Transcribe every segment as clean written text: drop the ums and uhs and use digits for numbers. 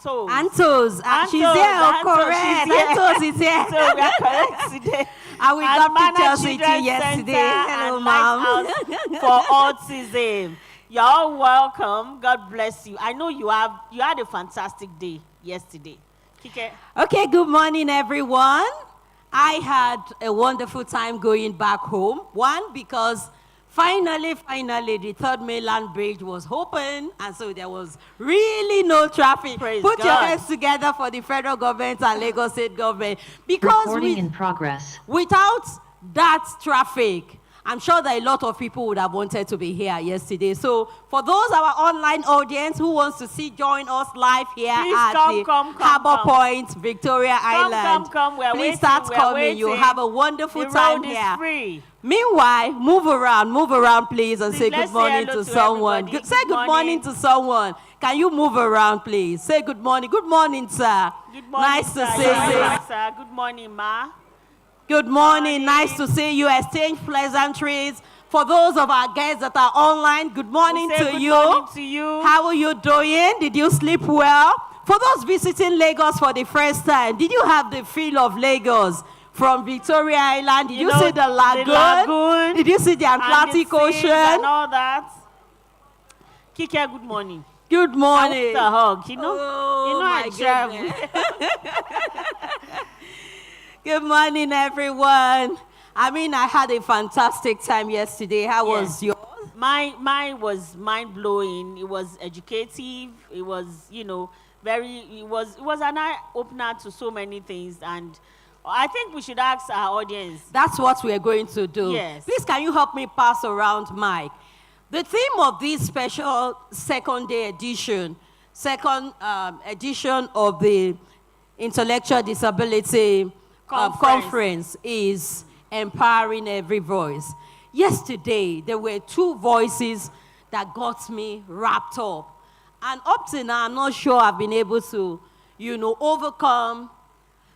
Antos. She's here, correct. Antos is here. So we are correct today. And we got pictures with you yesterday. Hello, ma'am. For autism. You're all welcome. God bless you. I know you had a fantastic day yesterday. Kike. Okay, good morning, everyone. I had a wonderful time going back home. One, because finally, the third mainland bridge was open, and so there was really no traffic. Praise Put God. your hands together for the federal government and Lagos State government. Because Recording in progress. without that traffic, I'm sure that a lot of people would have wanted to be here yesterday. So for those our online audience who wants to join us live here Please at the Harbour Point, Victoria Island. Come. We're Please waiting, start we're coming. waiting. You'll have a wonderful The time road is here. free. Meanwhile, move around, please, and say Please, good let's say morning hello to to someone. everybody. Say good morning to someone. Can you move around, please? Say good morning. Good morning, sir. Good morning, Nice to sir. see You're you. welcome, sir. Good morning, ma. Good morning. Nice to see you. Exchange pleasantries. For those of our guests that are online, good morning We'll say to good you. morning to you. How are you doing? Did you sleep well? For those visiting Lagos for the first time, did you have the feel of Lagos from Victoria Island? Did you see the lagoon? Did you see the Atlantic Ocean? And all that. Kike, good morning. Good morning. I want a hug, you know? Oh, I my travel. goodness. Good morning, everyone. I had a fantastic time yesterday. How was yours? Mine was mind-blowing. It was educative. It was, it was an eye-opener to so many things. And I think we should ask our audience. That's what we're going to do. Yes. Please, can you help me pass around Mike? The theme of this special second edition of the Intellectual Disability Conference is empowering every voice. Yesterday, there were two voices that got me wrapped up. And up to now, I'm not sure I've been able to, overcome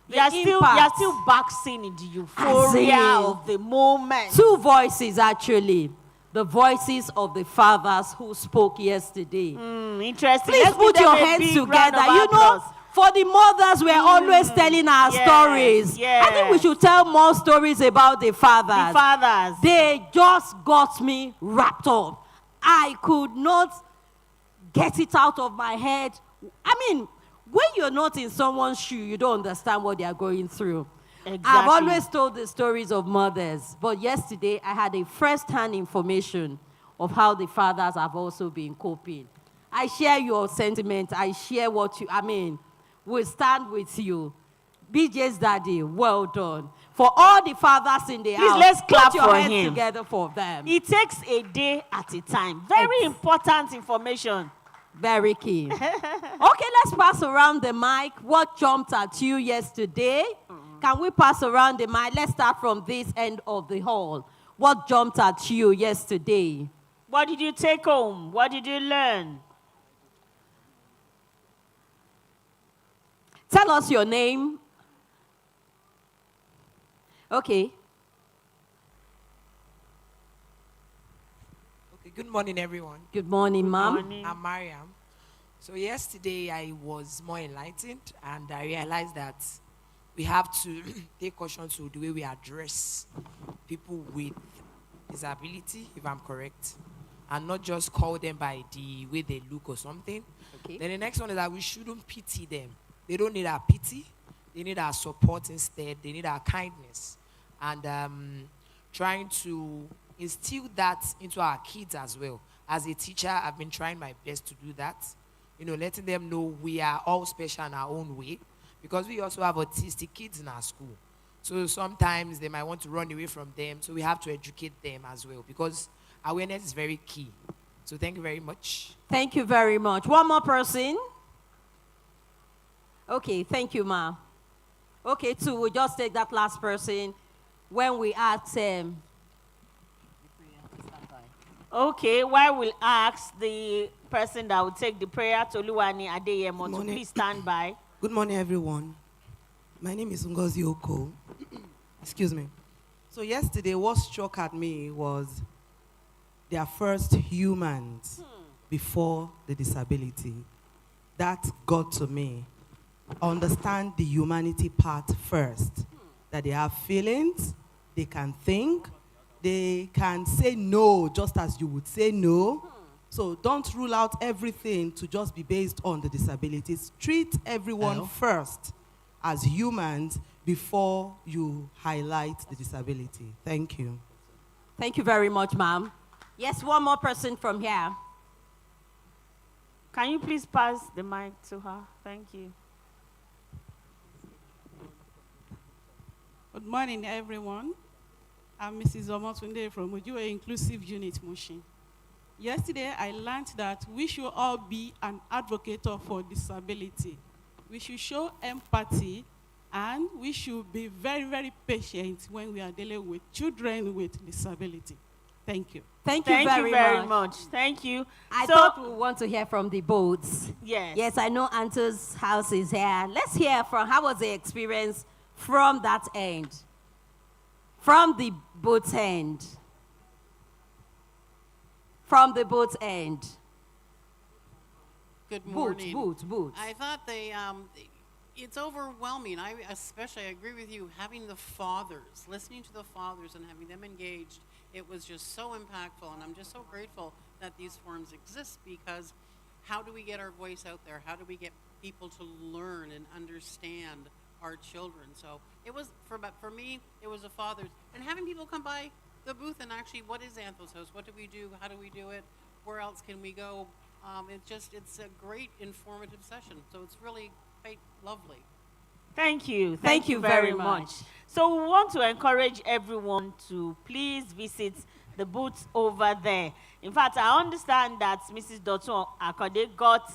the impact. You're still basking in the euphoria of the moment. Two voices, actually. The voices of the fathers who spoke yesterday. Interesting. Please Let's put give them your a hands big together. round of applause. For the mothers, we're always telling our stories. Yes. I think we should tell more stories about the fathers. The fathers. They just got me wrapped up. I could not get it out of my head. When you're not in someone's shoe, you don't understand what they are going through. Exactly. I've always told the stories of mothers, but yesterday I had a first-hand information of how the fathers have also been coping. I share your sentiment. I share what we stand with you. BJ's daddy, well done. For all the fathers in the house, let's clap put your for hands him. together for them. It takes a day at a time. Very important information. Very key. Okay, let's pass around the mic. What jumped at you yesterday? Can we pass around the mic? Let's start from this end of the hall. What jumped at you yesterday? What did you take home? What did you learn? Tell us your name. Okay. Okay, good morning, everyone. Good morning, ma'am. I'm Mariam. So yesterday I was more enlightened and I realized that we have to take caution to the way we address people with disability, if I'm correct, and not just call them by the way they look or something. Okay. Then the next one is that we shouldn't pity them. They don't need our pity. They need our support instead. They need our kindness. And trying to instill that into our kids as well. As a teacher, I've been trying my best to do that. Letting them know we are all special in our own way. Because we also have autistic kids in our school. So sometimes they might want to run away from them. So we have to educate them as well. Because awareness is very key. So thank you very much. Thank you very much. One more person. Okay, thank you, ma. Okay, we'll just take that last person when we ask Okay, why we'll ask the person that will take the prayer, Toluwani Adeyemo, to please stand by. Good morning, everyone. My name is Ngozi Oko. Excuse me. So yesterday, what struck at me was they are first humans before the disability. that got to me. Understand the humanity part first. That they have feelings, they can think, they can say no just as you would say no. So don't rule out everything to just be based on the disabilities. Treat everyone first as humans before you highlight the disability. Thank you. Thank you very much, ma'am. Yes, one more person from here. Can you please pass the mic to her? Thank you. Good morning, everyone. I'm Mrs. Omotunde from Ojue Inclusive Unit, Mushin. Yesterday, I learned that we should all be an advocate for disability. We should show empathy, and we should be very, very patient when we are dealing with children with disability. Thank you. Thank you very much. Thank you. I thought we want to hear from the boats. Yes. Yes, I know Anto's house is here. Let's hear from how was the experience from that end? From the boat's end. From the boat's end. Good morning. Boot. I thought it's overwhelming. I agree with you, having the fathers, listening to the fathers and having them engaged, it was just so impactful, and I'm just so grateful that these forums exist, because how do we get our voice out there? How do we get people to learn and understand our children? So it was, for me, it was the fathers. And having people come by the booth and actually, what is Anthos House? What do we do? How do we do it? Where else can we go? It's a great informative session. So it's really quite lovely. Thank you. Thank you very much. So we want to encourage everyone to please visit the booth over there. In fact, I understand that Mrs. Dotun Akode got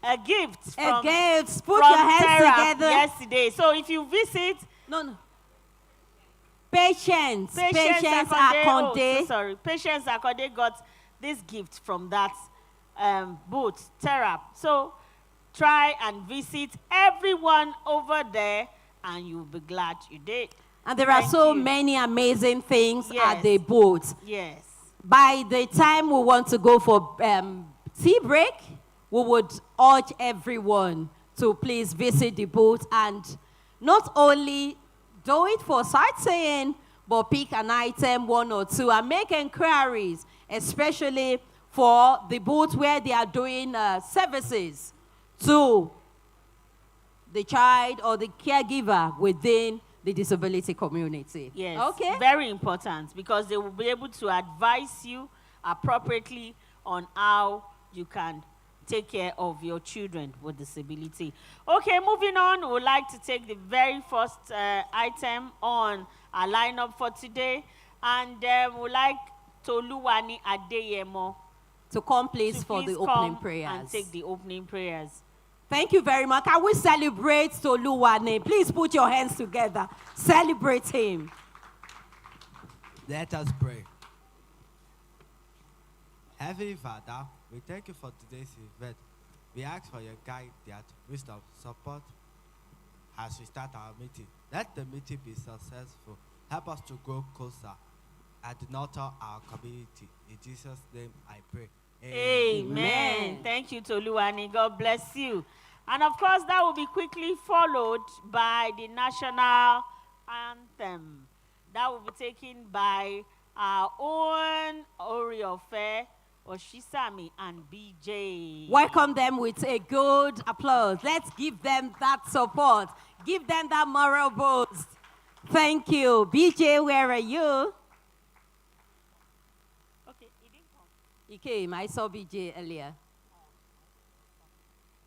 a gift A gift. Put from your hands Terra together. yesterday. So if you visit, No. Patience Patience Akode. Patience Akode got this gift from that booth, Terra. So try and visit everyone over there, and you'll be glad you did. And there are Thank so you. many amazing things Yes. at the boat. Yes. By the time we want to go for tea break, we would urge everyone to please visit the boat and not only do it for sightseeing, but pick an item, one or two, and make inquiries, especially for the boat where they are doing services to the child or the caregiver within the disability community. Yes. Okay. Very important, because they will be able to advise you appropriately on how you can take care of your children with disability. Okay, moving on, we would like to take the very first item on our lineup for today, and we would like Toluwani Adeyemo To come, please, to for please the opening come prayers. and take the opening prayers. Thank you very much. Can we celebrate Toluwane? Please put your hands together. Celebrate him. Let us pray. Heavenly Father, we thank you for today's event. We ask for your guide, that wisdom, support as we start our meeting. Let the meeting be successful. Help us to grow closer and nurture our community. In Jesus' name I pray. Amen. Thank you, Toluwani. God bless you. And of course, that will be quickly followed by the national anthem. That will be taken by our own Oriofe, Oshisami, and BJ. Welcome them with a good applause. Let's give them that support. Give them that moral boost. Thank you. BJ, where are you? Okay, he didn't come. He came. I saw BJ earlier.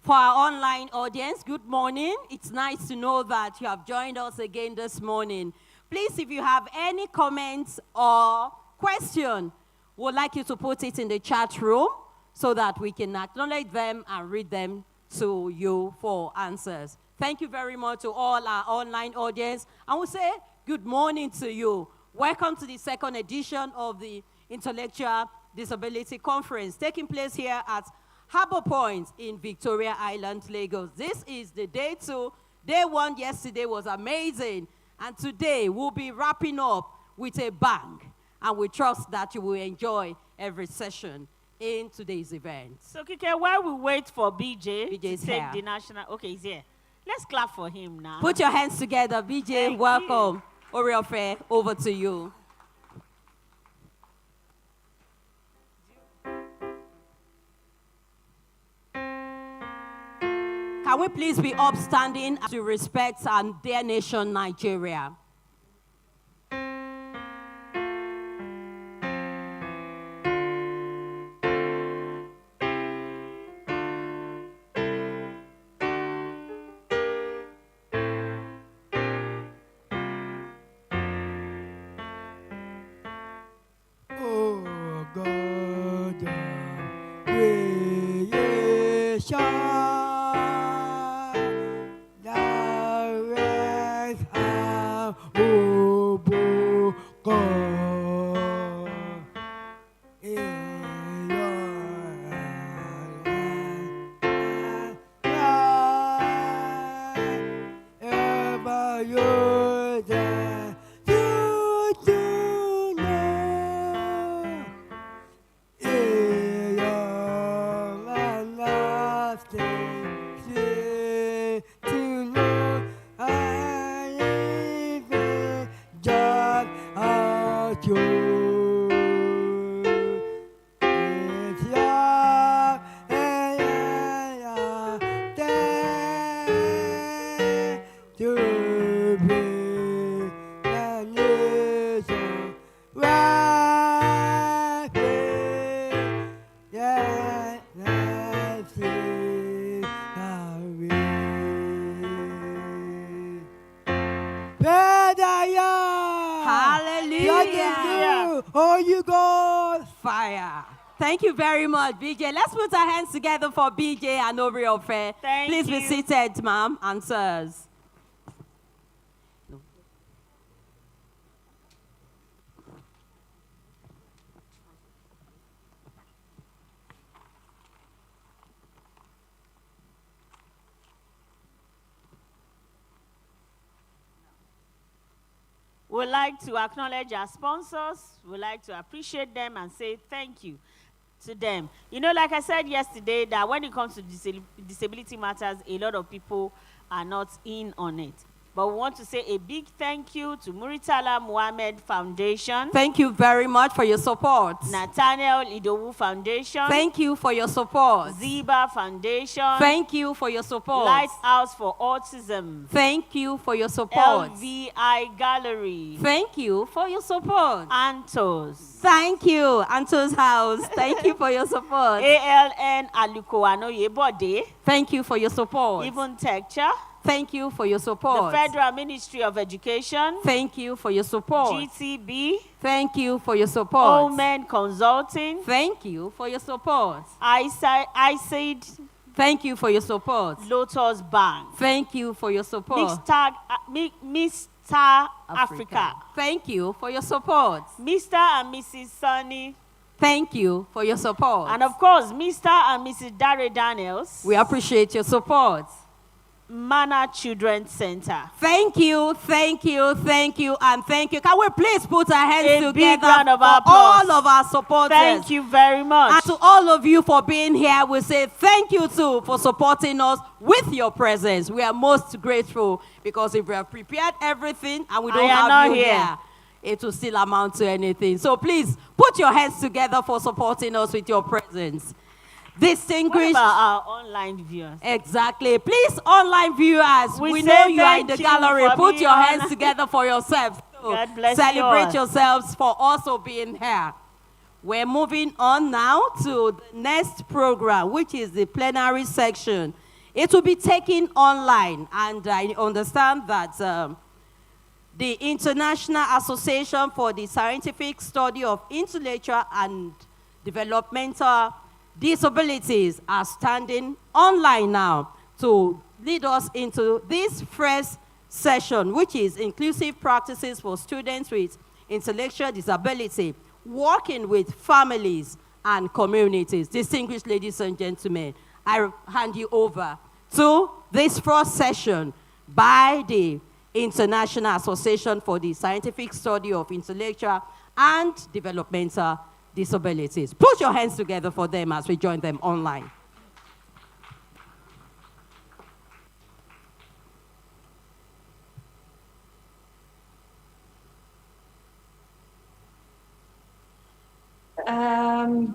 For our online audience, good morning. It's nice to know that you have joined us again this morning. Please, if you have any comments or question, we'd like you to put it in the chat room so that we can acknowledge them and read them to you for answers. Thank you very much to all our online audience. And we'll say good morning to you. Welcome to the second edition of the Intellectual Disability Conference taking place here at Harbour Point in Victoria Island, Lagos. This is the day 2. Day 1 yesterday was amazing. And today we'll be wrapping up with a bang. And we trust that you will enjoy every session. in today's event. So, Kike, while we wait for BJ BJ to is take here. the national... Okay, he's here. Let's clap for him now. Put your hands together. BJ, Thank welcome. Oriofe, over to you. Can we please be upstanding to respect our dear nation, Nigeria? Oh God, creation, the rest have overcome in your ever you that you do know. Hallelujah. Oh, you God. Fire. Thank you very much, BJ. Let's put our hands together for BJ and Oriofe. Thank Please be you. seated, ma'am and sirs. We'd like to acknowledge our sponsors. We'd like to appreciate them and say thank you to them. You know, like I said yesterday, that when it comes to disability matters, a lot of people are not in on it. But we want to say a big thank you to Muritala Muhammad Foundation, Thank you very much for your support. Nathaniel Idowu Foundation, Thank you for your support. Ziba Foundation, Thank you for your support. Lighthouse for Autism, Thank you for your support. LVI Gallery, Thank you for your support. Antos, Thank you, Anto's House. Thank you for your support. ALN Aluko Anoyebode, Thank you for your support. Even Texture, Thank you for your the support. Federal Ministry of Education, Thank you for your support. GTB, Thank you for your support. Omen Consulting, Thank you for your support. ISAID, Thank you for your support. Lotus Bank, Thank you for your support. Mr. Africa, Thank you for your support. Mr. and Mrs. Sunny, Thank you for your support. and of course, Mr. and Mrs. Dare Daniels, We appreciate your support. Mana Children's Center. Thank you, thank you, thank you, and thank you. Can we please put our hands A together big round of for applause. all of our supporters? Thank you very much. And to all of you for being here, we say thank you too for supporting us with your presence. We are most grateful because if we have prepared everything and we don't And you're have not you here, here, it will still amount to anything. So please put your hands together for supporting us with your presence. What Distinguished. about our online viewers? Exactly. Please, online viewers, We we say know you are in thank the you gallery. for Put being your on. hands together for yourselves. God bless you Celebrate all. yourselves for also being here. We're moving on now to the next program, which is the plenary section. It will be taken online, and I understand that the International Association for the Scientific Study of Intellectual and Developmental Disabilities are standing online now to lead us into this first session, which is inclusive practices for students with intellectual disability, working with families and communities. Distinguished ladies and gentlemen, I hand you over to this first session by the International Association for the Scientific Study of Intellectual and Developmental disabilities. Put your hands together for them as we join them online.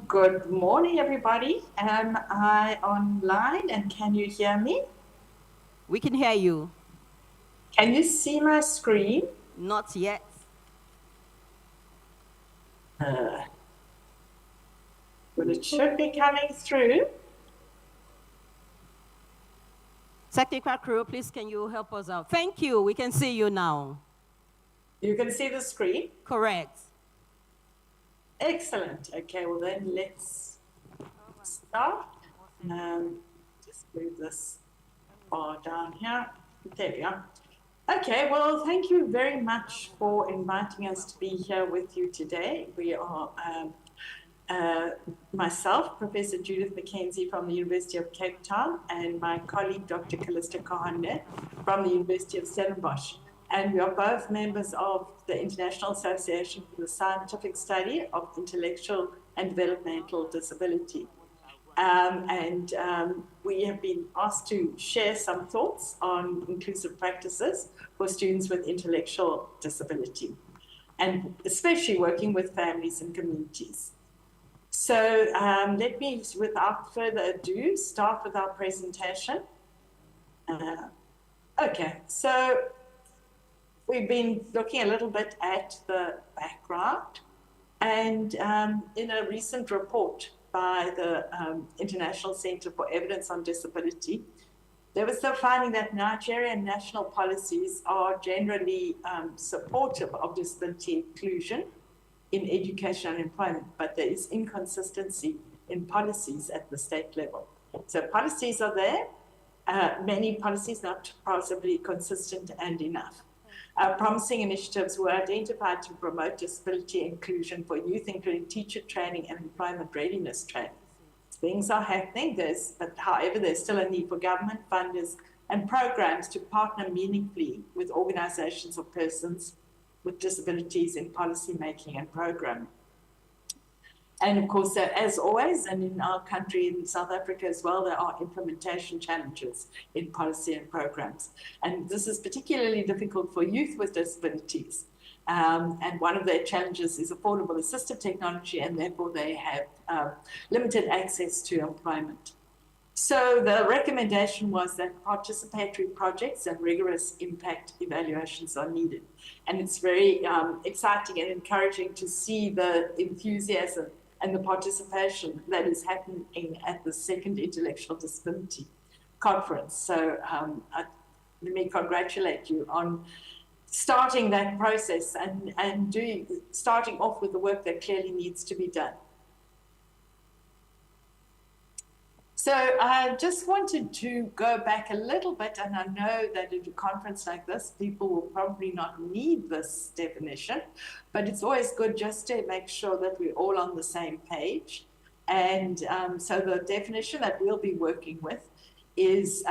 Good morning, everybody. Am I online and can you hear me? We can hear you. Can you see my screen? Not yet. But it should be coming through. Technical crew, please can you help us out? Thank you. We can see you now. You can see the screen? Correct. Excellent. Okay, well then let's start. Just move this bar down here. There we are. Okay, well, thank you very much for inviting us to be here with you today. We are myself, Professor Judith Mackenzie from the University of Cape Town, and my colleague, Dr. Callista Kahane from the University of Stellenbosch. And we are both members of the International Association for the Scientific Study of Intellectual and Developmental Disability. We have been asked to share some thoughts on inclusive practices for students with intellectual disability, and especially working with families and communities. So let me, without further ado, start with our presentation. Okay, so we've been looking a little bit at the background, and in a recent report by the International Center for Evidence on Disability, there was the finding that Nigerian national policies are generally supportive of disability inclusion in education and employment, but there is inconsistency in policies at the state level. So policies are there, many policies not possibly consistent and enough. Promising initiatives were identified to promote disability inclusion for youth, including teacher training and employment readiness training. Things are happening, however, there's still a need for government funders and programs to partner meaningfully with organizations or persons with disabilities in policy making and programming. And of course, as always, and in our country, in South Africa as well, there are implementation challenges in policy and programs. And this is particularly difficult for youth with disabilities. And one of their challenges is affordable assistive technology, and therefore they have limited access to employment. So the recommendation was that participatory projects and rigorous impact evaluations are needed. And it's very exciting and encouraging to see the enthusiasm and the participation that is happening at the second Intellectual Disability Conference. So let me congratulate you on starting that process and starting off with the work that clearly needs to be done. So I just wanted to go back a little bit, and I know that at a conference like this, people will probably not need this definition, but it's always good just to make sure that we're all on the same page. And so the definition that we'll be working with is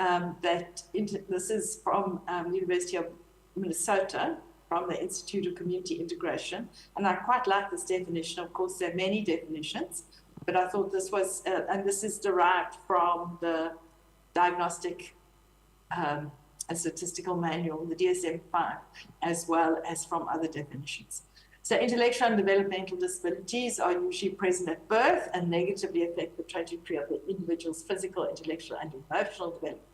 this is from the University of Minnesota, from the Institute of Community Integration. And I quite like this definition. Of course, there are many definitions, but I thought this was, and this is derived from the Diagnostic and Statistical Manual, the DSM-5, as well as from other definitions. So intellectual and developmental disabilities are usually present at birth and negatively affect the trajectory of the individual's physical, intellectual, and emotional development.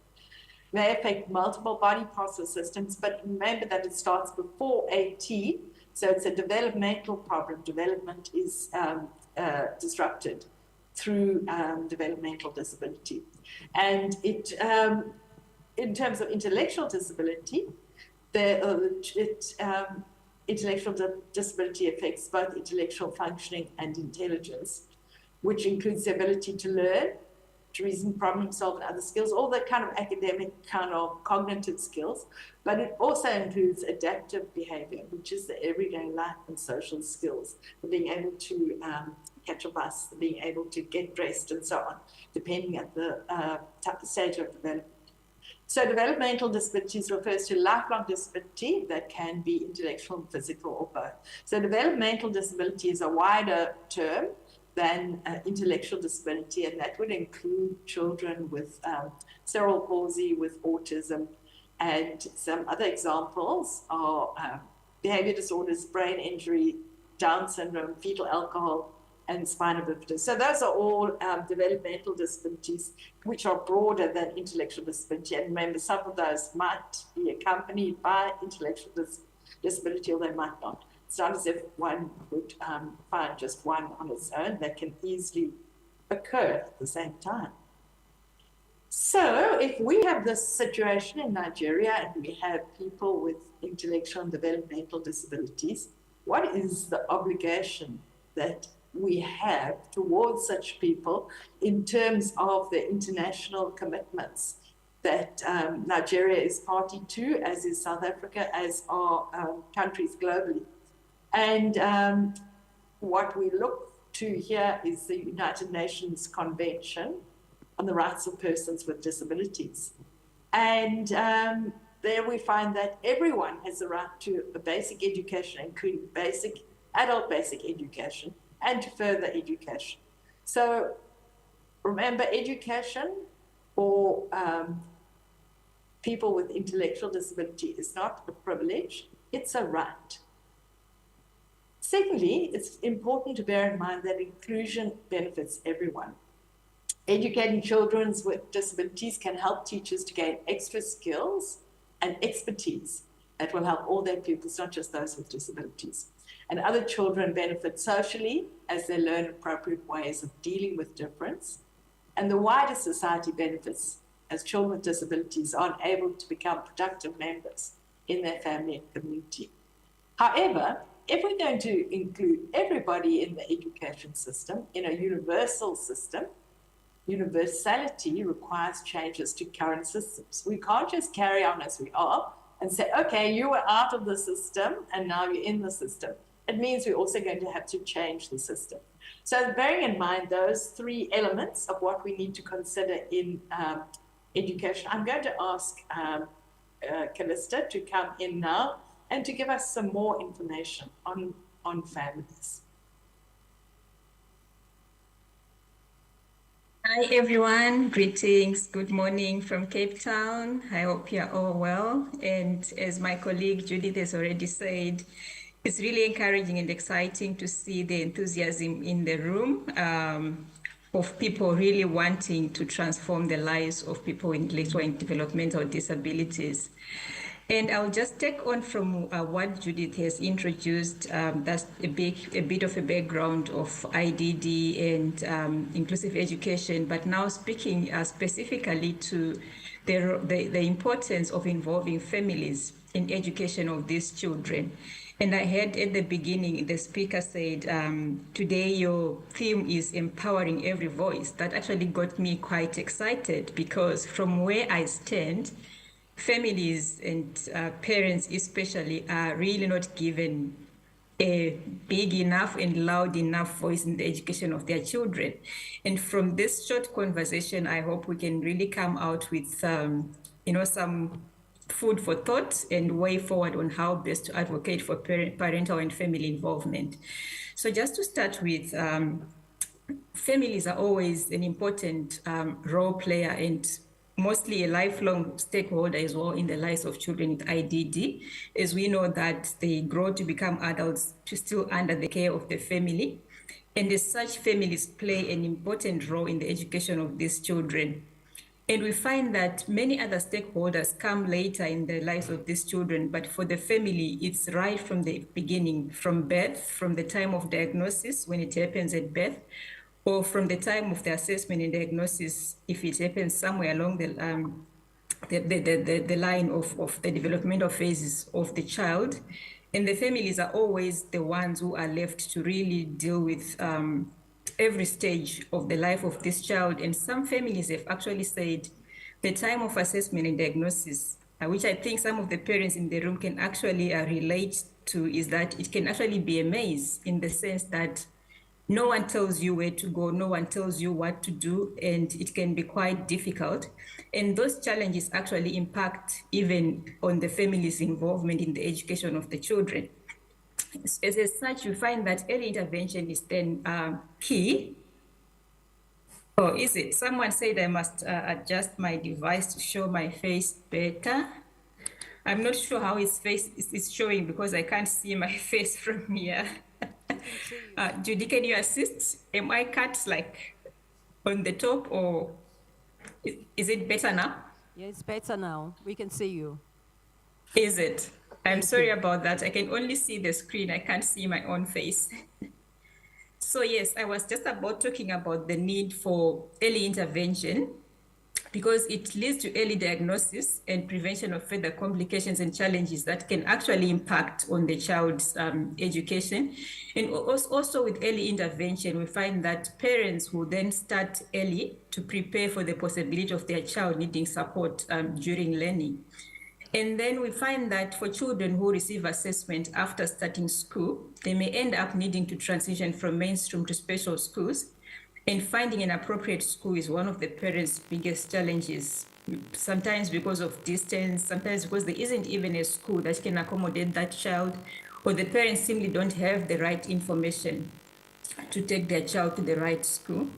They affect multiple body parts or systems, but remember that it starts before 18, so it's a developmental problem. Development is disrupted through developmental disability. And it, in terms of intellectual disability, intellectual disability affects both intellectual functioning and intelligence, which includes the ability to learn, to reason, problem solve, and other skills, all the kind of academic, kind of cognitive skills, but it also includes adaptive behavior, which is the everyday life and social skills, being able to catch a bus, being able to get dressed, and so on, depending at the stage of development. So developmental disabilities refers to lifelong disability that can be intellectual, physical, or both. So developmental disability is a wider term, than intellectual disability, and that would include children with cerebral palsy, with autism, and some other examples are behavior disorders, brain injury, Down syndrome, fetal alcohol, and spina bifida. So those are all developmental disabilities which are broader than intellectual disability. And remember, some of those might be accompanied by intellectual disability, or they might not. It's not as if one would find just one on its own. That can easily occur at the same time. So if we have this situation in Nigeria and we have people with intellectual and developmental disabilities, what is the obligation that we have towards such people in terms of the international commitments that Nigeria is party to, as is South Africa, as are countries globally? And what we look to here is the United Nations Convention on the Rights of Persons with Disabilities. And there we find that everyone has a right to a basic education, including adult basic education, and to further education. So remember, education for people with intellectual disability is not a privilege, it's a right. Secondly, it's important to bear in mind that inclusion benefits everyone. Educating children with disabilities can help teachers to gain extra skills and expertise that will help all their pupils, not just those with disabilities. And other children benefit socially as they learn appropriate ways of dealing with difference. And the wider society benefits as children with disabilities are able to become productive members in their family and community. However, if we're going to include everybody in the education system, in a universal system, universality requires changes to current systems. We can't just carry on as we are and say, okay, you were out of the system and now you're in the system. It means we're also going to have to change the system. So bearing in mind those three elements of what we need to consider in education, I'm going to ask Callista to come in now and to give us some more information on families. Hi everyone, greetings, good morning from Cape Town. I hope you're all well. And as my colleague Judith has already said, it's really encouraging and exciting to see the enthusiasm in the room of people really wanting to transform the lives of people with intellectual and developmental disabilities. And I'll just take on from what Judith has introduced. That's a bit of a background of IDD and inclusive education, but now speaking specifically to the importance of involving families in education of these children. And I heard at the beginning, the speaker said, today your theme is empowering every voice. That actually got me quite excited because from where I stand, families and parents especially are really not given a big enough and loud enough voice in the education of their children. And from this short conversation, I hope we can really come out with some food for thought and way forward on how best to advocate for parental and family involvement. So just to start with, families are always an important role player and mostly a lifelong stakeholder as well in the lives of children with IDD, as we know that they grow to become adults still under the care of the family. And as such, families play an important role in the education of these children. And we find that many other stakeholders come later in the lives of these children, but for the family, it's right from the beginning, from birth, from the time of diagnosis, when it happens at birth, or from the time of the assessment and diagnosis, if it happens somewhere along the line of the developmental phases of the child. And the families are always the ones who are left to really deal with every stage of the life of this child. And some families have actually said the time of assessment and diagnosis, which I think some of the parents in the room can actually relate to, is that it can actually be a maze in the sense that no one tells you where to go, no one tells you what to do, and it can be quite difficult. And those challenges actually impact even on the family's involvement in the education of the children. as such, we find that early intervention is then key. Or is it? Someone said I must adjust my device to show my face better. I'm not sure how his face is showing because I can't see my face from here. Judy, can you assist? Am I cut like on the top or is it better now? Yeah, it's better now. We can see you. Is it? I'm Thank sorry you. about that. I can only see the screen. I can't see my own face. So yes, I was just about talking about the need for early intervention because it leads to early diagnosis and prevention of further complications and challenges that can actually impact on the child's education. And also with early intervention, we find that parents who then start early to prepare for the possibility of their child needing support during learning. And then we find that for children who receive assessment after starting school, they may end up needing to transition from mainstream to special schools. And finding an appropriate school is one of the parents' biggest challenges, sometimes because of distance, sometimes because there isn't even a school that can accommodate that child, or the parents simply don't have the right information to take their child to the right school.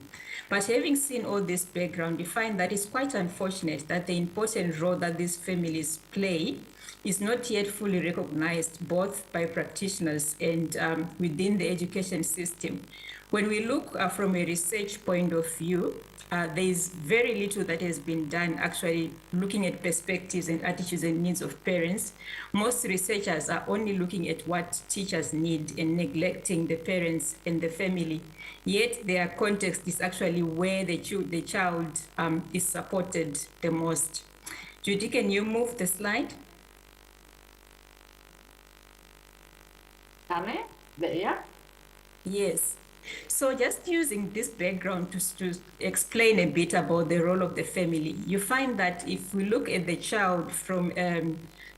But having seen all this background, we find that it's quite unfortunate that the important role that these families play is not yet fully recognized both by practitioners and within the education system. When we look from a research point of view, there is very little that has been done actually looking at perspectives and attitudes and needs of parents. Most researchers are only looking at what teachers need and neglecting the parents and the family. Yet their context is actually where the child is supported the most. Judy, can you move the slide? Anne, there. Yes. So just using this background to explain a bit about the role of the family, you find that if we look at the child from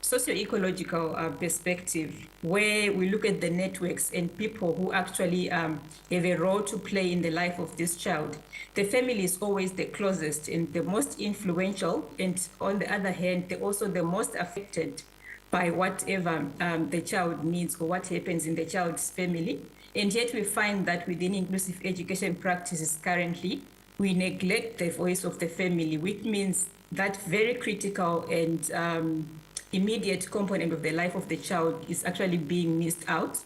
socio-ecological perspective, where we look at the networks and people who actually have a role to play in the life of this child, the family is always the closest and the most influential, and on the other hand, they're also the most affected by whatever the child needs or what happens in the child's family. And yet we find that within inclusive education practices currently, we neglect the voice of the family, which means that very critical and immediate component of the life of the child is actually being missed out.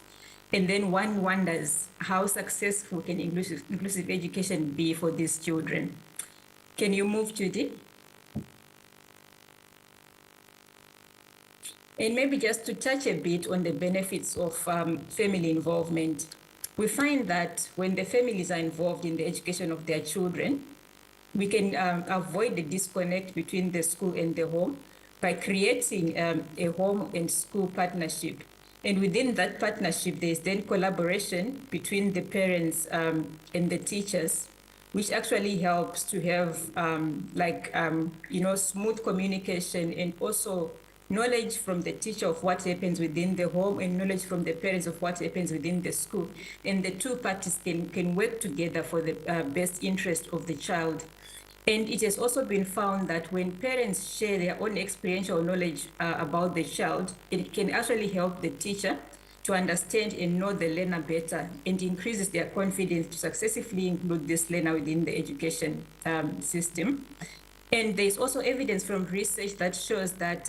And then one wonders how successful can inclusive education be for these children. Can you move, Judy? And maybe just to touch a bit on the benefits of family involvement, we find that when the families are involved in the education of their children, we can avoid the disconnect between the school and the home by creating a home and school partnership. And within that partnership, there's then collaboration between the parents and the teachers, which actually helps to have smooth communication and also knowledge from the teacher of what happens within the home and knowledge from the parents of what happens within the school. And the two parties can work together for the best interest of the child. And it has also been found that when parents share their own experiential knowledge about the child, it can actually help the teacher to understand and know the learner better and increases their confidence to successfully include this learner within the education system. And there's also evidence from research that shows that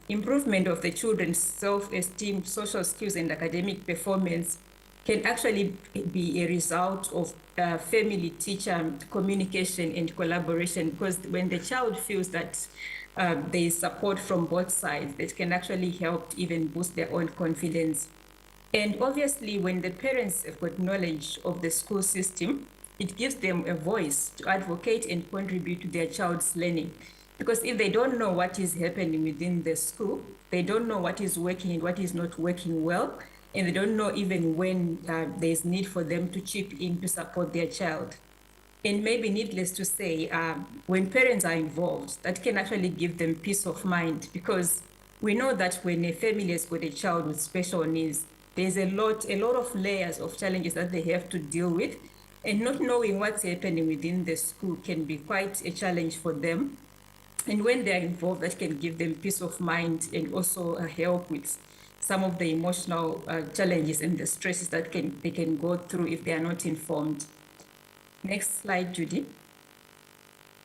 improvement of the children's self-esteem, social skills, and academic performance can actually be a result of family-teacher communication and collaboration, because when the child feels that there is support from both sides, that can actually help even boost their own confidence. And obviously, when the parents have got knowledge of the school system, it gives them a voice to advocate and contribute to their child's learning. Because if they don't know what is happening within the school, they don't know what is working and what is not working well, and they don't know even when there's need for them to chip in to support their child. And maybe needless to say, when parents are involved, that can actually give them peace of mind, because we know that when a family has got a child with special needs, there's a lot of layers of challenges that they have to deal with. And not knowing what's happening within the school can be quite a challenge for them. And when they're involved, that can give them peace of mind and also help with some of the emotional challenges and the stresses that they can go through if they are not informed. Next slide, Judy.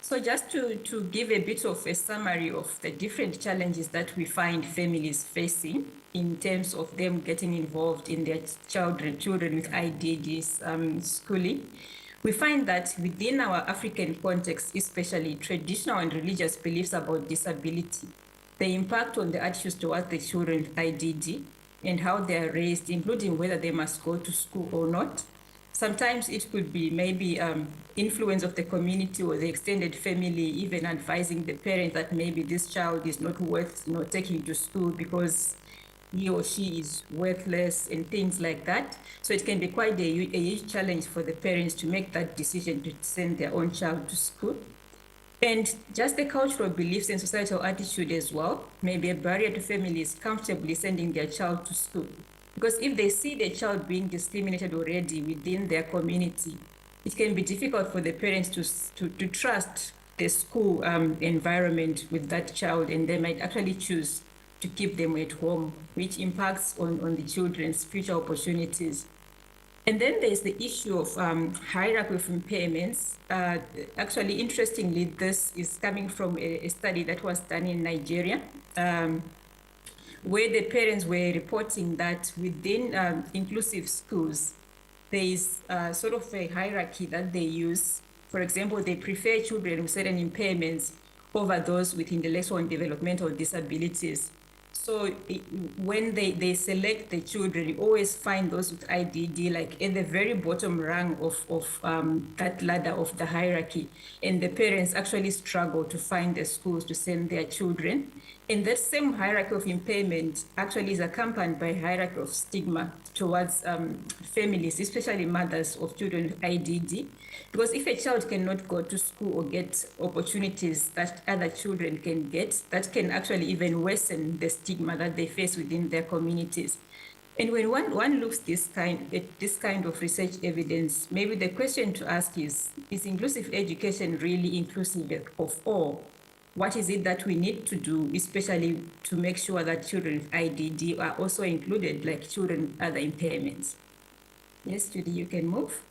So just to give a bit of a summary of the different challenges that we find families facing in terms of them getting involved in their children with IDDs schooling, we find that within our African context, especially traditional and religious beliefs about disability, the impact on the attitudes towards the children with IDD and how they are raised, including whether they must go to school or not. Sometimes it could be maybe influence of the community or the extended family, even advising the parent that maybe this child is not worth taking to school because he or she is worthless and things like that. So it can be quite a huge challenge for the parents to make that decision to send their own child to school. And just the cultural beliefs and societal attitude as well may be a barrier to families comfortably sending their child to school. Because if they see their child being discriminated already within their community, it can be difficult for the parents to trust the school environment with that child, and they might actually choose to keep them at home, which impacts on the children's future opportunities. And then there's the issue of hierarchy of impairments. Actually, interestingly, this is coming from a study that was done in Nigeria, where the parents were reporting that within inclusive schools, there is sort of a hierarchy that they use. For example, they prefer children with certain impairments over those with intellectual and developmental disabilities. So when they select the children, you always find those with IDD like at the very bottom rung of that ladder of the hierarchy. And the parents actually struggle to find the schools to send their children. And that same hierarchy of impairment actually is accompanied by a hierarchy of stigma towards families, especially mothers of children with IDD. Because if a child cannot go to school or get opportunities that other children can get, that can actually even worsen the stigma that they face within their communities. And when one looks at this kind of research evidence, maybe the question to ask is inclusive education really inclusive of all? What is it that we need to do, especially to make sure that children with IDD are also included, like children with other impairments? Yes, Judy, you can move.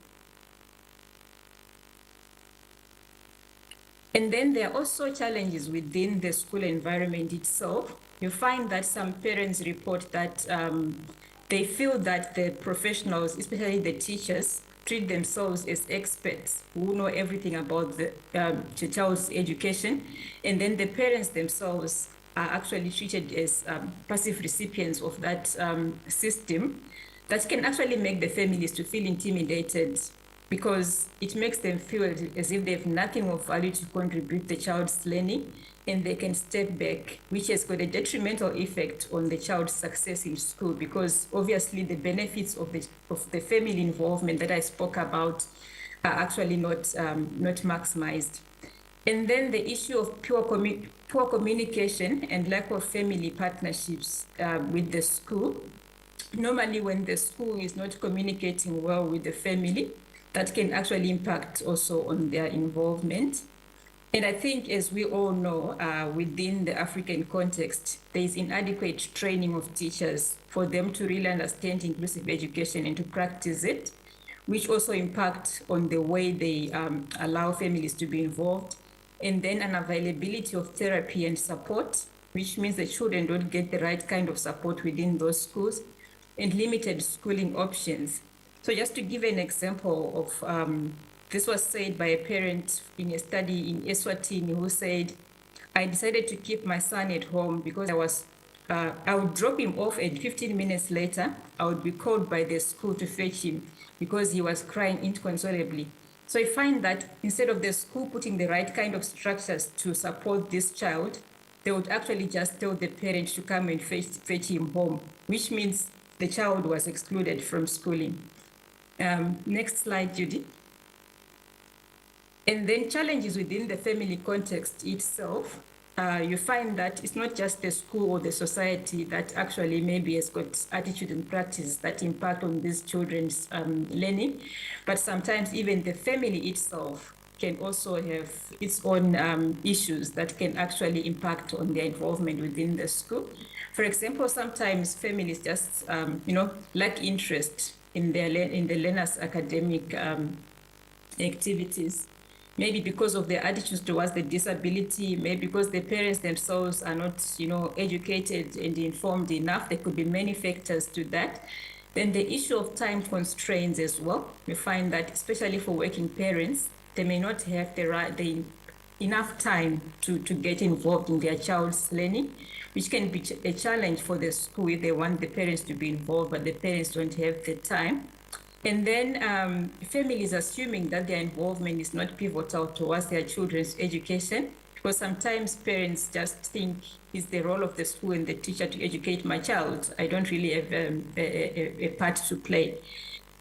And then there are also challenges within the school environment itself. You find that some parents report that they feel that the professionals, especially the teachers, treat themselves as experts who know everything about the child's education. And then the parents themselves are actually treated as passive recipients of that system that can actually make the families to feel intimidated because it makes them feel as if they have nothing of value to contribute the child's learning, and they can step back, which has got a detrimental effect on the child's success in school, because obviously the benefits of the family involvement that I spoke about are actually not maximized. And then the issue of poor communication and lack of family partnerships with the school. Normally when the school is not communicating well with the family, that can actually impact also on their involvement. And I think, as we all know, within the African context, there is inadequate training of teachers for them to really understand inclusive education and to practice it, which also impact on the way they allow families to be involved. And then an availability of therapy and support, which means the children don't get the right kind of support within those schools, and limited schooling options. So just to give an example of this was said by a parent in a study in Eswatini who said, I decided to keep my son at home because I would drop him off and 15 minutes later, I would be called by the school to fetch him because he was crying inconsolably. So I find that instead of the school putting the right kind of structures to support this child, they would actually just tell the parent to come and fetch him home, which means the child was excluded from schooling. Next slide, Judy. And then challenges within the family context itself, you find that it's not just the school or the society that actually maybe has got attitude and practice that impact on these children's learning, but sometimes even the family itself can also have its own issues that can actually impact on their involvement within the school. For example, sometimes families just, lack interest in the learners' academic activities. Maybe because of their attitudes towards the disability, maybe because the parents themselves are not, educated and informed enough. There could be many factors to that. Then the issue of time constraints as well. We find that, especially for working parents, they may not have the enough time to get involved in their child's learning, which can be a challenge for the school if they want the parents to be involved, but the parents don't have the time. And then families assuming that their involvement is not pivotal towards their children's education, because sometimes parents just think it's the role of the school and the teacher to educate my child. I don't really have a part to play.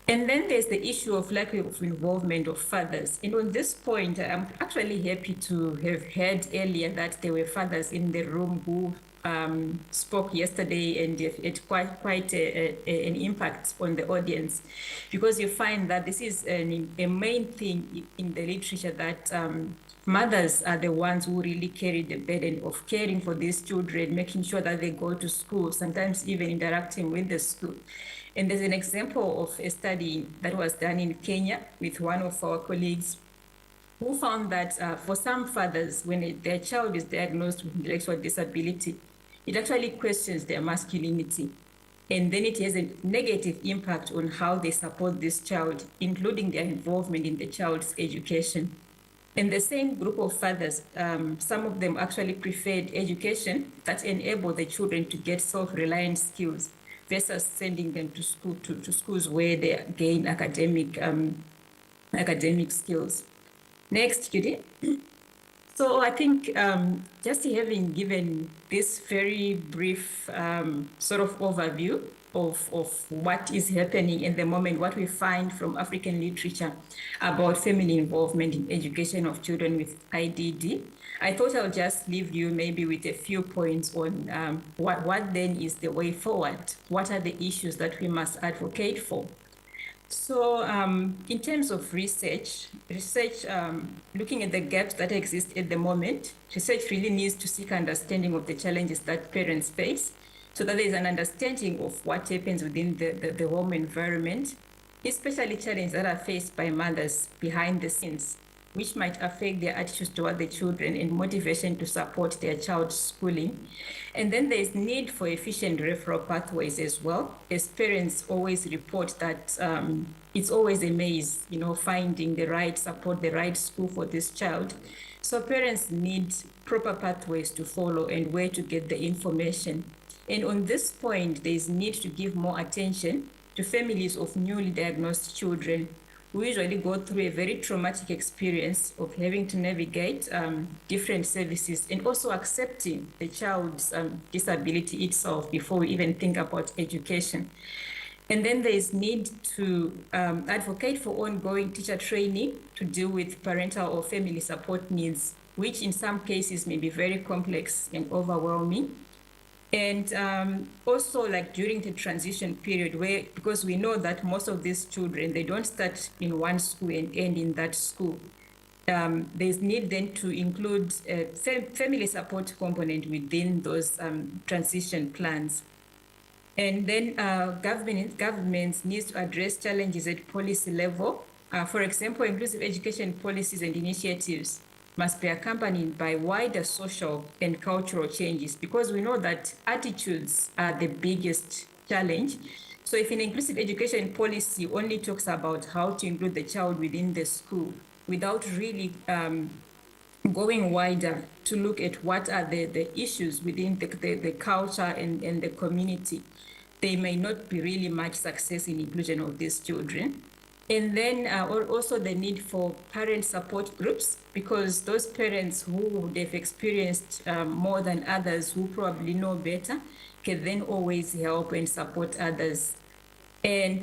And then there's the issue of lack of involvement of fathers. And on this point, I'm actually happy to have heard earlier that there were fathers in the room who spoke yesterday, and it quite an impact on the audience, because you find that this is a main thing in the literature, that mothers are the ones who really carry the burden of caring for these children, making sure that they go to school, sometimes even interacting with the school. And there's an example of a study that was done in Kenya with one of our colleagues, who found that for some fathers, when their child is diagnosed with intellectual disability, it actually questions their masculinity. And then it has a negative impact on how they support this child, including their involvement in the child's education. And the same group of fathers, some of them actually preferred education that enable the children to get self-reliant skills versus sending them to school to schools where they gain academic skills. Next, Judy. So I think just having given this very brief sort of overview of what is happening in the moment, what we find from African literature about family involvement in education of children with IDD, I thought I'll just leave you maybe with a few points on what then is the way forward. What are the issues that we must advocate for? So in terms of research, looking at the gaps that exist at the moment, research really needs to seek understanding of the challenges that parents face, so that there is an understanding of what happens within the home environment, especially challenges that are faced by mothers behind the scenes, which might affect their attitudes toward the children and motivation to support their child's schooling. And then there's need for efficient referral pathways as well, as parents always report that it's always a maze, finding the right support, the right school for this child. So parents need proper pathways to follow and where to get the information. And on this point, there's need to give more attention to families of newly diagnosed children who usually go through a very traumatic experience of having to navigate different services, and also accepting the child's disability itself before we even think about education. And then there is need to advocate for ongoing teacher training to deal with parental or family support needs, which in some cases may be very complex and overwhelming. And also, like during the transition period, because we know that most of these children, they don't start in one school and end in that school. There's need then to include a family support component within those transition plans. And then governments need to address challenges at policy level. For example, inclusive education policies and initiatives must be accompanied by wider social and cultural changes, because we know that attitudes are the biggest challenge. So if an inclusive education policy only talks about how to include the child within the school without really going wider to look at what are the issues within the culture and the community, there may not be really much success in inclusion of these children. And then also the need for parent support groups, because those parents who they've experienced more than others, who probably know better, can then always help and support others. And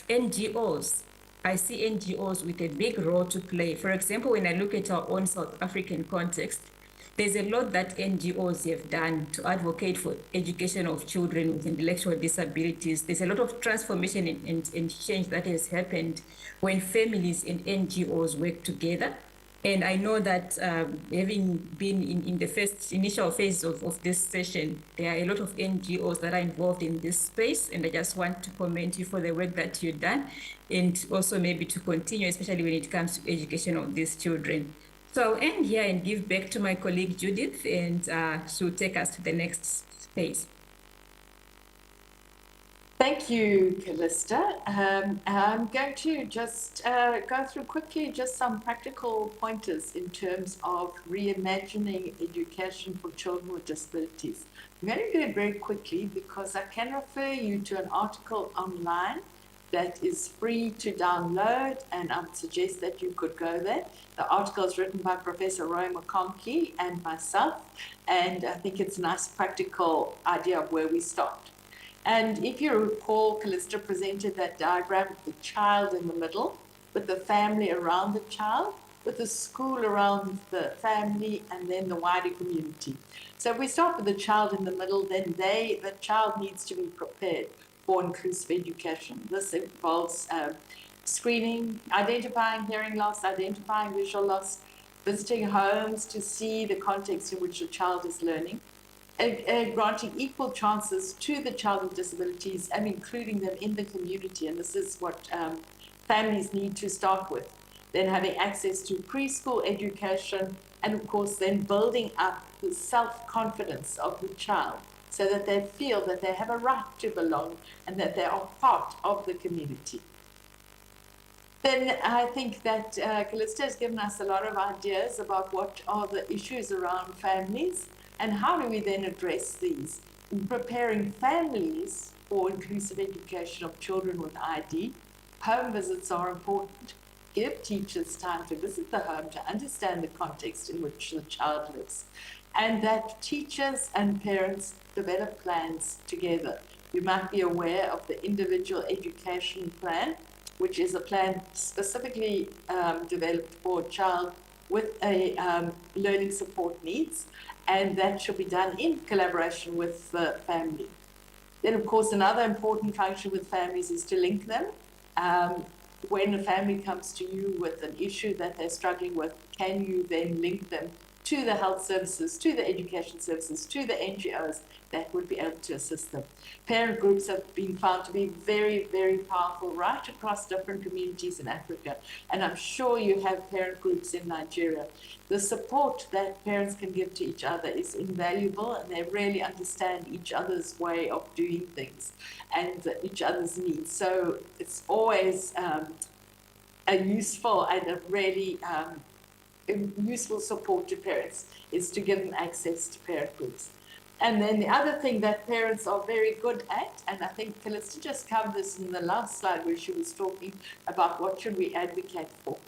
NGOs, I see NGOs with a big role to play. For example, when I look at our own South African context, There's a lot that NGOs have done to advocate for education of children with intellectual disabilities. There's a lot of transformation and change that has happened when families and NGOs work together. And I know that having been in the first initial phase of this session, there are a lot of NGOs that are involved in this space. And I just want to commend you for the work that you've done and also maybe to continue, especially when it comes to education of these children. So I'll end here and give back to my colleague Judith, and she'll take us to the next phase. Thank you, Callista. I'm going to just go through quickly just some practical pointers in terms of reimagining education for children with disabilities. I'm going to do it very quickly because I can refer you to an article online that is free to download, and I would suggest that you could go there. The article is written by Professor Roy McConkie and myself, and I think it's a nice practical idea of where we start. And if you recall, Callista presented that diagram of the child in the middle, with the family around the child, with the school around the family, and then the wider community. So if we start with the child in the middle, then the child needs to be prepared for inclusive education. This involves screening, identifying hearing loss, identifying visual loss, visiting homes to see the context in which the child is learning, granting equal chances to the child with disabilities and including them in the community. And this is what families need to start with. Then having access to preschool education, and of course then building up the self-confidence of the child so that they feel that they have a right to belong and that they are part of the community. Then I think that Callista has given us a lot of ideas about what are the issues around families and how do we then address these. In preparing families for inclusive education of children with ID, home visits are important. Give teachers time to visit the home to understand the context in which the child lives, and that teachers and parents develop plans together. You might be aware of the individual education plan, which is a plan specifically developed for a child with a learning support needs, and that should be done in collaboration with the family. Then, of course, another important function with families is to link them. When a family comes to you with an issue that they're struggling with, can you then link them to the health services, to the education services, to the NGOs that would be able to assist them? Parent groups have been found to be very, very powerful right across different communities in Africa. And I'm sure you have parent groups in Nigeria. The support that parents can give to each other is invaluable, and they really understand each other's way of doing things and each other's needs. So it's always a useful and a really useful support to parents is to give them access to parent groups. And then the other thing that parents are very good at, and I think Callista just covered this in the last slide where she was talking about what should we advocate for.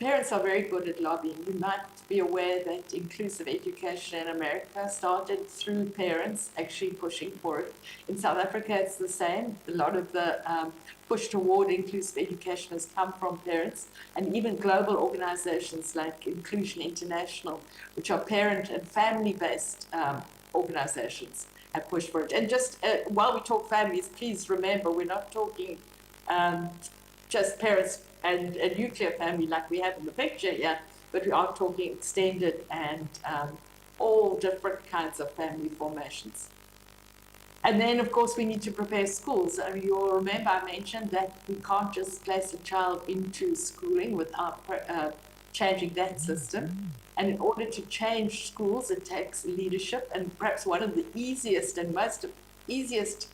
Parents are very good at lobbying. You might be aware that inclusive education in America started through parents actually pushing for it. In South Africa, it's the same. A lot of the push toward inclusive education has come from parents, and even global organizations like Inclusion International, which are parent and family-based organizations, have pushed for it. And just while we talk families, please remember we're not talking just parents and a nuclear family like we have in the picture here, but we are talking extended and all different kinds of family formations. And then, of course, we need to prepare schools. I mean, you'll remember I mentioned that we can't just place a child into schooling without changing that system. And in order to change schools, it takes leadership. And perhaps one of the easiest and most easiest,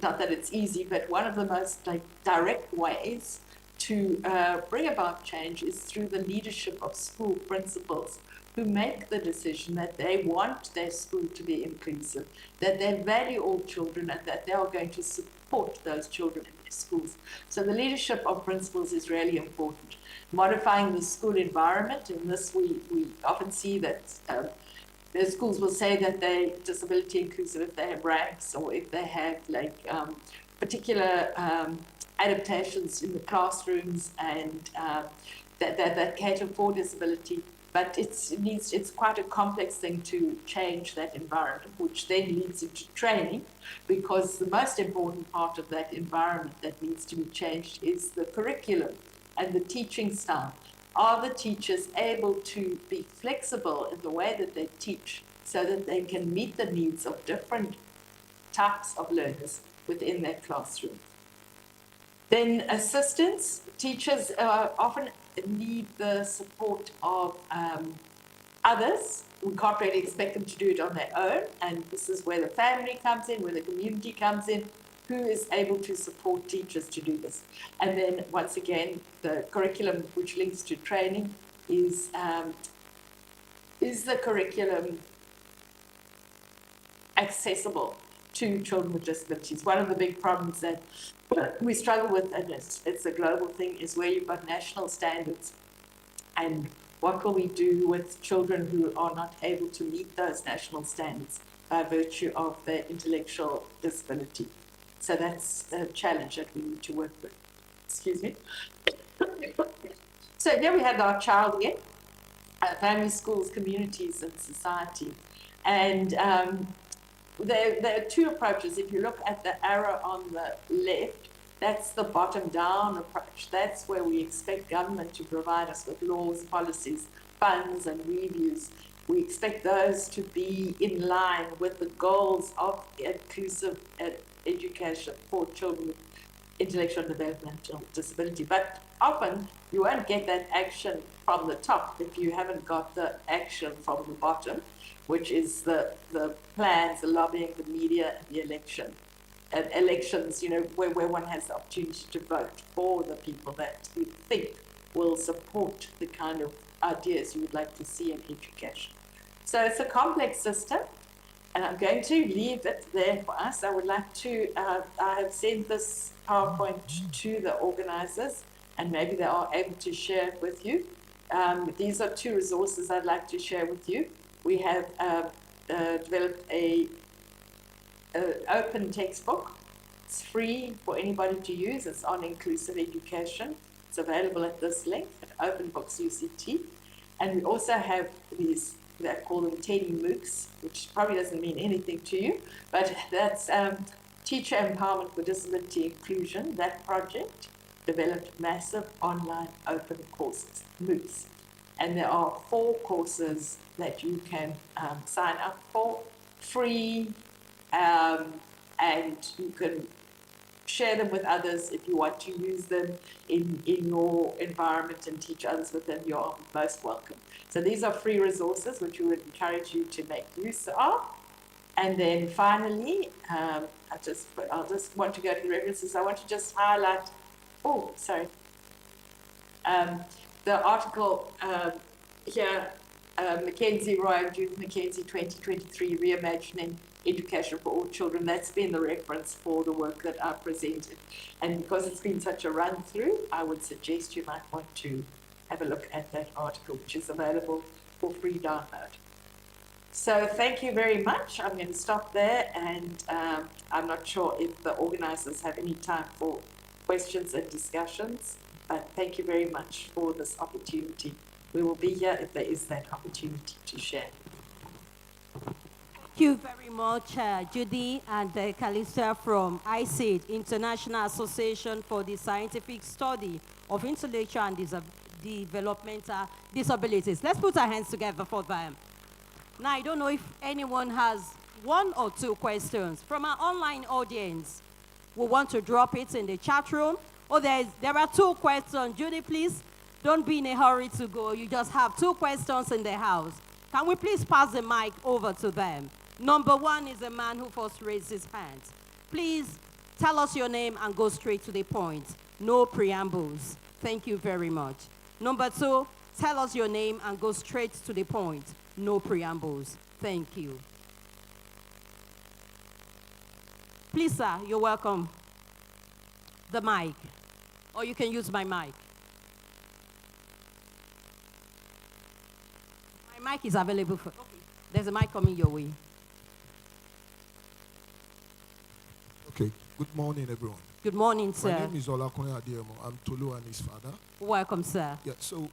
not that it's easy, but one of the most direct ways to bring about change is through the leadership of school principals who make the decision that they want their school to be inclusive, that they value all children, and that they are going to support those children in their schools. So the leadership of principals is really important. Modifying the school environment, in this we often see that the schools will say that they're disability inclusive if they have ramps or if they have particular adaptations in the classrooms and that cater for disability. But it's quite a complex thing to change that environment, which then leads into training, because the most important part of that environment that needs to be changed is the curriculum and the teaching style. Are the teachers able to be flexible in the way that they teach so that they can meet the needs of different types of learners within their classroom? Then assistants, teachers often need the support of others. We can't really expect them to do it on their own, and this is where the family comes in, where the community comes in, who is able to support teachers to do this. And then once again, the curriculum, which links to training, is the curriculum accessible to children with disabilities? One of the big problems that we struggle with, and it's a global thing, is where you've got national standards. And what will we do with children who are not able to meet those national standards by virtue of their intellectual disability? So that's a challenge that we need to work with. Excuse me. So here we have our child again, family, schools, communities, and society. And there are two approaches. If you look at the arrow on the left, that's the bottom-down approach. That's where we expect government to provide us with laws, policies, funds, and reviews. We expect those to be in line with the goals of inclusive education for children with intellectual and developmental disability. But often you won't get that action from the top if you haven't got the action from the bottom, which is the plans, the lobbying, the media, and the election. And elections, you know, where one has the opportunity to vote for the people that you think will support the kind of ideas you would like to see in education. So it's a complex system, and I'm going to leave it there for us. I would like to, I have sent this PowerPoint to the organizers, and maybe they are able to share it with you. These are two resources I'd like to share with you. We have developed an open textbook. It's free for anybody to use. It's on inclusive education. It's available at this link at Open Books UCT. And we also have these, they call them Teddy MOOCs, which probably doesn't mean anything to you, but that's Teacher Empowerment for Disability Inclusion. That project developed massive online open courses, MOOCs. And there are 4 courses that you can sign up for, free, and you can share them with others if you want to use them in your environment and teach others with them. You're most welcome. So these are free resources which we would encourage you to make use of. And then finally, I'll just want to go to the references. I want to just highlight, the article here, Mackenzie, Roy and Judith Mackenzie 2023, Reimagining Education for All Children. That's been the reference for the work that I presented. And because it's been such a run through, I would suggest you might want to have a look at that article, which is available for free download. So thank you very much. I'm going to stop there, and I'm not sure if the organizers have any time for questions and discussions, but thank you very much for this opportunity. We will be here if there is that opportunity to share. Thank you very much, Judy and Calista from ICID, International Association for the Scientific Study of Intellectual and Developmental Disabilities. Let's put our hands together for them. Now, I don't know if anyone has 1 or 2 questions from our online audience. We want to drop it in the chat room. Oh, there are 2 questions. Judy, please, don't be in a hurry to go. You just have 2 questions in the house. Can we please pass the mic over to them? Number 1 is a man who first raised his hand. Please tell us your name and go straight to the point. No preambles. Thank you very much. Number 2, tell us your name and go straight to the point. No preambles. Thank you. Please, sir, you're welcome. The mic. Or you can use my mic. My mic is available for. There's a mic coming your way. Okay. Good morning, everyone. Good morning, sir. My name is Olakune Adiemo. I'm Tolu and his father. Welcome, sir. Yeah. So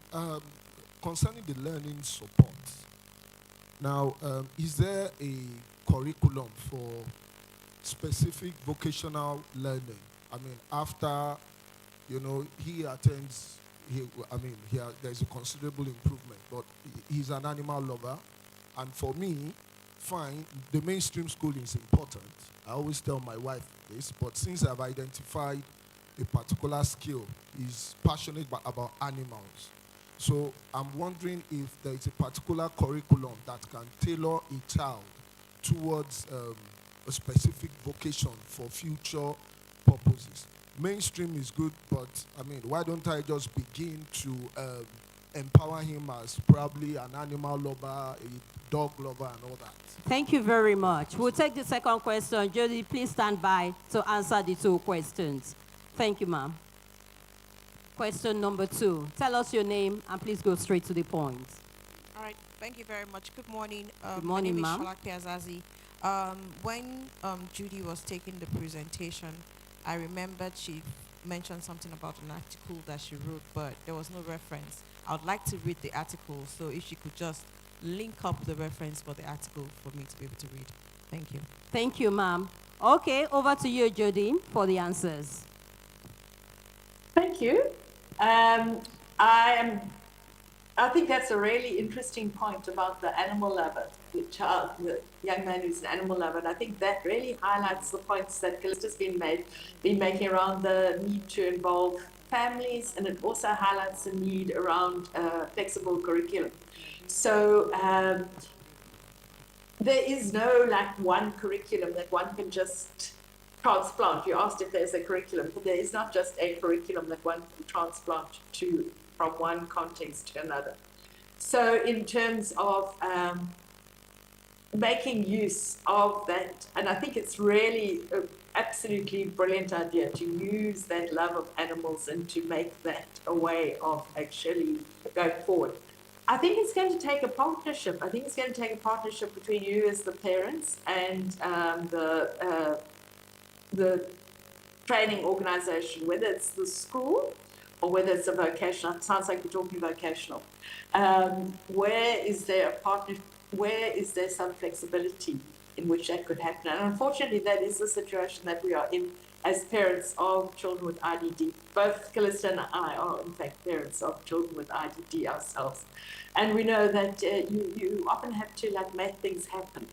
concerning the learning support. Now, is there a curriculum for specific vocational learning? I mean, after, he attends, there's a considerable improvement, but he's an animal lover. And for me, fine, the mainstream schooling is important. I always tell my wife this, but since I've identified a particular skill, he's passionate about animals. So I'm wondering if there is a particular curriculum that can tailor a child towards a specific vocation for future purposes. Mainstream is good, but why don't I just begin to empower him as probably an animal lover, a dog lover, and all that? Thank you very much. We'll take the second question. Jody, please stand by to answer the two questions. Thank you, ma'am. Question number 2. Tell us your name and please go straight to the point. All right. Thank you very much. Good morning. Good morning, ma'am. My name is Shalak Piazazi. When Judy was taking the presentation, I remembered she mentioned something about an article that she wrote, but there was no reference. I would like to read the article, so if she could just link up the reference for the article for me to be able to read. Thank you. Thank you, ma'am. Okay, over to you, Jody, for the answers. Thank you. I think that's a really interesting point about the animal lover, the young man who's an animal lover. And I think that really highlights the points that Callista's been making around the need to involve families, and it also highlights the need around flexible curriculum. So there is no one curriculum that one can just transplant. You asked if there's a curriculum, but there is not just a curriculum that one can transplant from one context to another. So in terms of making use of that, and I think it's really an absolutely brilliant idea to use that love of animals and to make that a way of actually going forward. I think it's going to take a partnership. I think it's going to take a partnership between you as the parents and the training organization, whether it's the school or whether it's a vocational. It sounds like we're talking vocational. Where is there a partner? Where is there some flexibility in which that could happen? And unfortunately, that is the situation that we are in as parents of children with IDD. Both Callista and I are, in fact, parents of children with IDD ourselves. And we know that you often have to make things happen.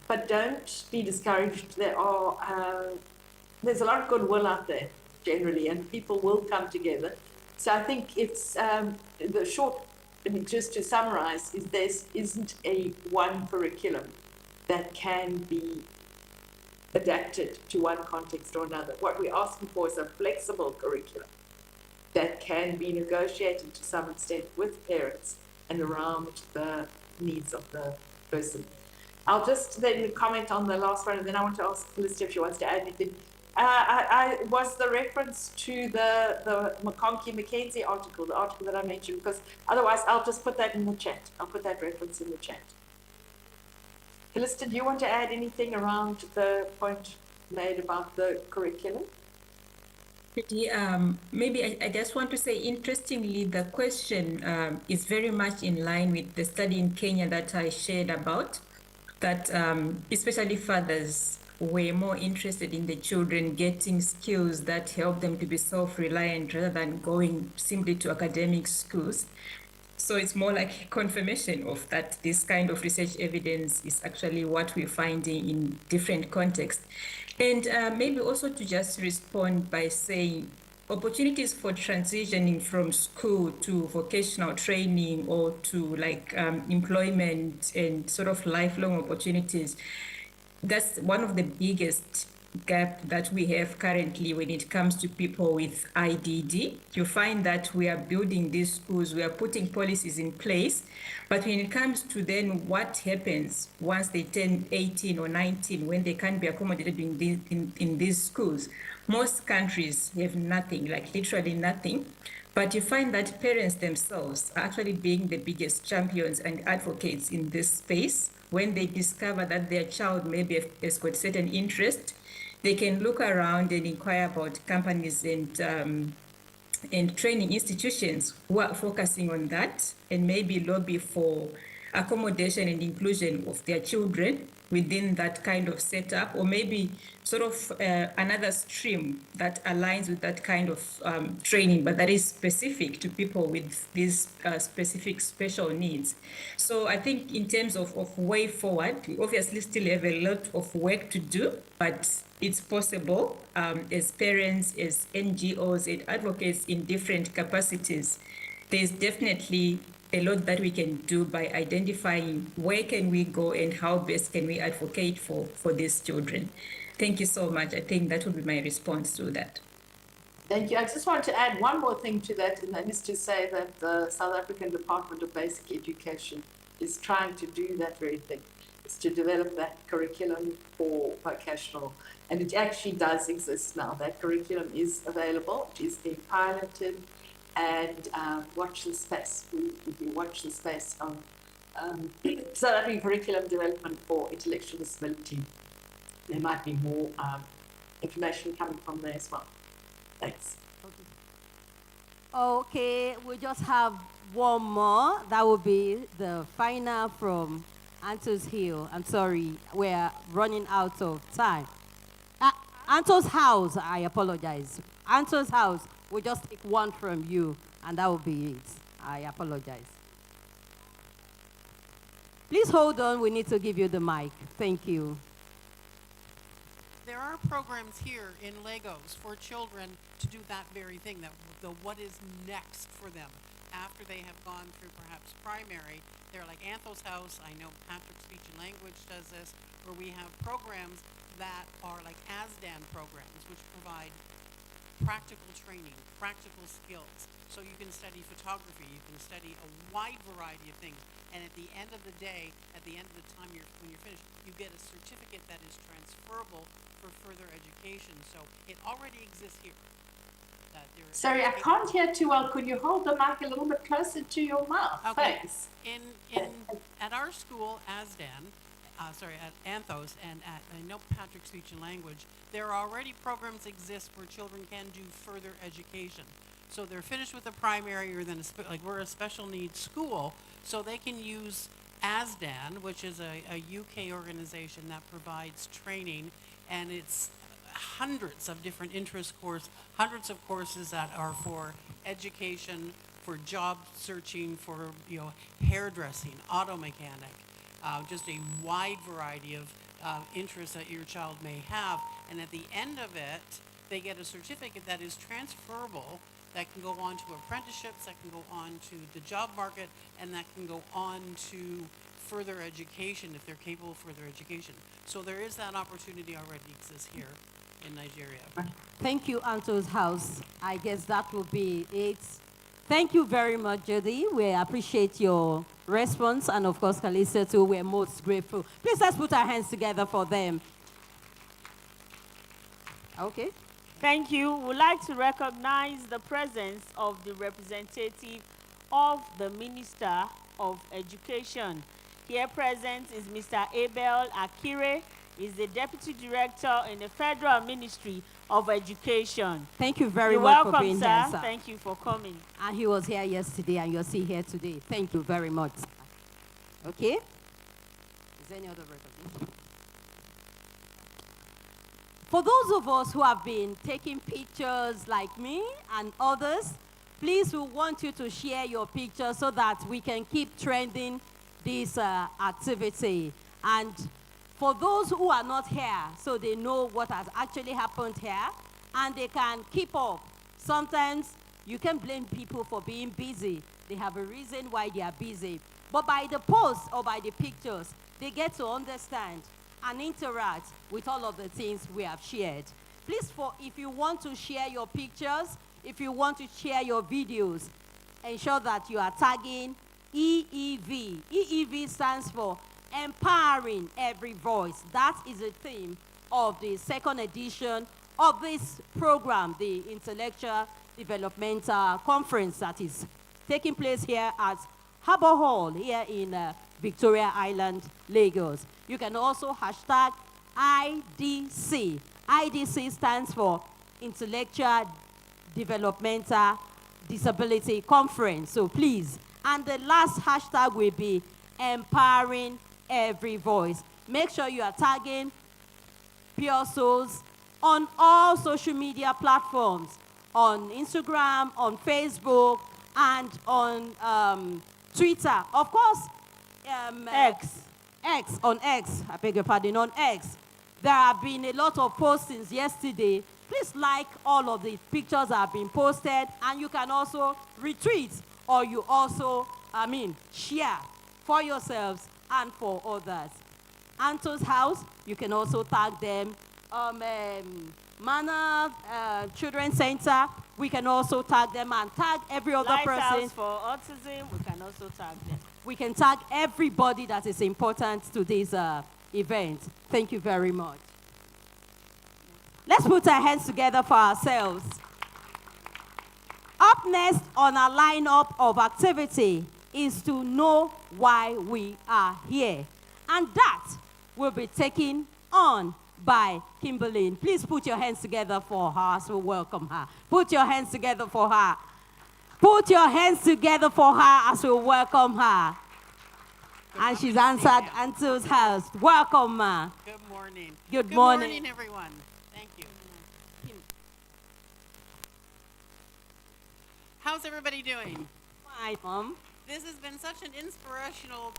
But don't be discouraged. There's a lot of goodwill out there generally, and people will come together. So I think it's just to summarize, is there isn't a one curriculum that can be adapted to one context or another. What we're asking for is a flexible curriculum that can be negotiated to some extent with parents and around the needs of the person. I'll just then comment on the last one, and then I want to ask Felicity if she wants to add anything. I was the reference to the McConkie-McKenzie article, the article that I mentioned, because otherwise I'll just put that in the chat. I'll put that reference in the chat. Felicity, do you want to add anything around the point made about the curriculum? Maybe I just want to say, interestingly, the question is very much in line with the study in Kenya that I shared about, that especially fathers were more interested in the children getting skills that help them to be self-reliant rather than going simply to academic schools. So it's more like a confirmation of that this kind of research evidence is actually what we're finding in different contexts. And maybe also to just respond by saying opportunities for transitioning from school to vocational training or to employment and sort of lifelong opportunities. That's one of the biggest gap that we have currently when it comes to people with IDD. You find that we are building these schools, we are putting policies in place, but when it comes to then what happens once they turn 18 or 19, when they can't be accommodated in these schools, most countries have nothing, literally nothing. But you find that parents themselves are actually being the biggest champions and advocates in this space. When they discover that their child maybe has got certain interest, they can look around and inquire about companies and and training institutions who are focusing on that and maybe lobby for accommodation and inclusion of their children within that kind of setup, or maybe sort of another stream that aligns with that kind of training, but that is specific to people with these specific special needs. So I think in terms of way forward, we obviously still have a lot of work to do, but it's possible as parents, as NGOs, and advocates in different capacities. There's definitely a lot that we can do by identifying where can we go and how best can we advocate for these children. Thank you so much. I think that would be my response to that. Thank you. I just want to add one more thing to that, and that is to say that the South African Department of Basic Education is trying to do that very thing. It's to develop that curriculum for vocational, and it actually does exist now. That curriculum is available. It is being piloted, and watch the space. If you watch the space on South African curriculum development for intellectual disability, there might be more information coming from there as well. Thanks. Okay, we just have one more. That will be the final from Antos Hill. I'm sorry, we're running out of time. Antos House, I apologize. Antos House, we'll just take one from you, and that will be it. I apologize. Please hold on, we need to give you the mic. Thank you. There are programs here in Lagos for children to do that very thing, that the what is next for them after they have gone through perhaps primary. They're like Anthos House. I know Patrick Speech and Language does this, where we have programs that are like ASDAN programs, which provide practical training, practical skills. So you can study photography, you can study a wide variety of things. And at the end of the day, at the end of the time when you're finished, you get a certificate that is transferable for further education. So it already exists here. Sorry, I can't hear too well. Could you hold the mic a little bit closer to your mouth? Okay. Thanks. At our school, ASDAN, at Anthos and at, I know Patrick Speech and Language, there are already programs exist where children can do further education. So they're finished with the primary, or then we're a special needs school, so they can use ASDAN, which is a UK organization that provides training, and it's hundreds of different interest courses, hundreds of courses that are for education, for job searching, for hairdressing, auto mechanic, just a wide variety of interests that your child may have. And at the end of it, they get a certificate that is transferable, that can go on to apprenticeships, that can go on to the job market, and that can go on to further education if they're capable of further education. So there is that opportunity already exists here in Nigeria. Thank you, Antos House. I guess that will be it. Thank you very much, Judy. We appreciate your response, and of course, Kalisa too. We're most grateful. Please let's put our hands together for them. Okay. Thank you. We'd like to recognize the presence of the representative of the Minister of Education. Here present is Mr. Abel Akire. He's the Deputy Director in the Federal Ministry of Education. Thank you very You're much welcome, for being sir. here, sir. Thank you for coming. And he was here yesterday, and you're still here today. Thank you very much, sir. Okay? Is there any other recognition? For those of us who have been taking pictures like me and others, please, we want you to share your pictures so that we can keep trending this activity. And for those who are not here, so they know what has actually happened here, and they can keep up. Sometimes you can blame people for being busy. They have a reason why they are busy. But by the posts or by the pictures, they get to understand and interact with all of the things we have shared. Please, if you want to share your pictures, if you want to share your videos, ensure that you are tagging EEV. EEV stands for Empowering Every Voice. That is the theme of the second edition of this program, the Intellectual Developmental Conference that is taking place here at Harbour Hall here in Victoria Island, Lagos. You can also hashtag IDC. IDC stands for Intellectual Developmental Disability Conference. So please. And the last hashtag will be empowering every voice. Make sure you are tagging Pure Souls on all social media platforms, on Instagram, on Facebook, and on Twitter. Of course, on X, I beg your pardon, on X. There have been a lot of postings yesterday. Please like all of the pictures that have been posted, and you can also retweet, or you also, share for yourselves and for others. Anto's House, you can also tag them. Manor Children's Center, we can also tag them, and tag every other Lighthouse person. for autism, we can also tag them. We can tag everybody that is important to this event. Thank you very much. Let's put our hands together for ourselves. Up next on our lineup of activity is to know why we are here. And that will be taken on by Kimberly. Please put your hands together for her as we welcome her. Put your hands together for her. Put your hands together for her as we welcome her. And she's answered Anto's House. Welcome, ma. Good morning. Good Good morning. morning, everyone. Thank you. How's everybody doing? Fine, Mom. This has been such an inspirational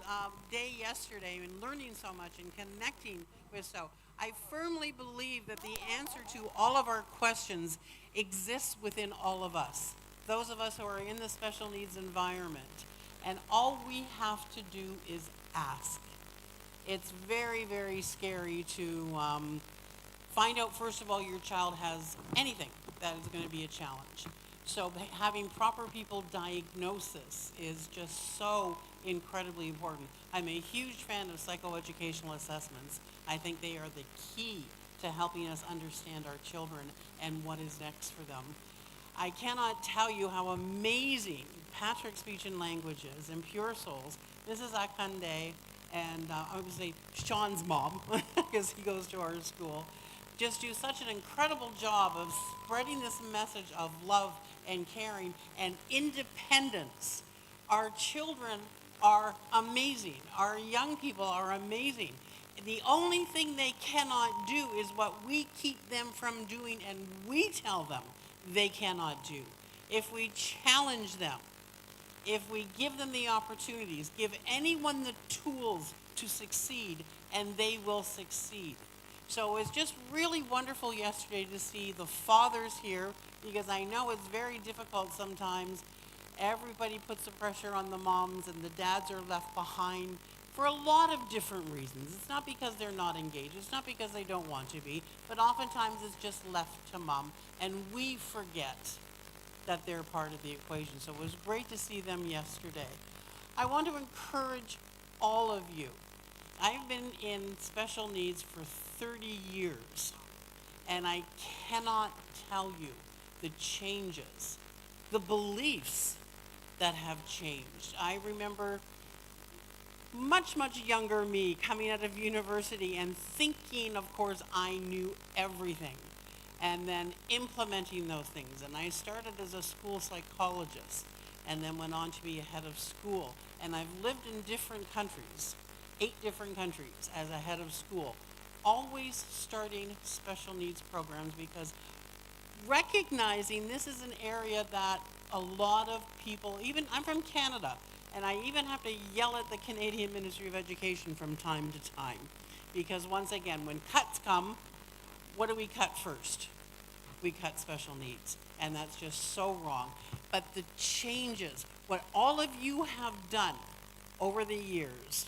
day yesterday, and learning so much and connecting with so. I firmly believe that the answer to all of our questions exists within all of us, those of us who are in the special needs environment. And all we have to do is ask. It's very, very scary to find out, first of all, your child has anything that is going to be a challenge. So having proper people diagnosis is just so incredibly important. I'm a huge fan of psychoeducational assessments. I think they are the key to helping us understand our children and what is next for them. I cannot tell you how amazing Patrick Speech and Languages and Puresouls, Mrs. Akande, and I would say Sean's mom, because he goes to our school, just do such an incredible job of spreading this message of love and caring and independence. Our children are amazing. Our young people are amazing. The only thing they cannot do is what we keep them from doing and we tell them they cannot do. If we challenge them, if we give them the opportunities, give anyone the tools to succeed, and they will succeed. So it's just really wonderful yesterday to see the fathers here, because I know it's very difficult sometimes. Everybody puts the pressure on the moms, and the dads are left behind for a lot of different reasons. It's not because they're not engaged. It's not because they don't want to be, but oftentimes it's just left to mom, and we forget that they're part of the equation. So it was great to see them yesterday. I want to encourage all of you. I've been in special needs for 30 years, and I cannot tell you the changes, the beliefs that have changed. I remember much, much younger me coming out of university and thinking, of course, I knew everything, and then implementing those things. And I started as a school psychologist and then went on to be a head of school. And I've lived in different countries, 8 different countries as a head of school, always starting special needs programs, because recognizing this is an area that a lot of people, even I'm from Canada, and I even have to yell at the Canadian Ministry of Education from time to time, because once again, when cuts come, what do we cut first? We cut special needs, and that's just so wrong. But the changes, what all of you have done over the years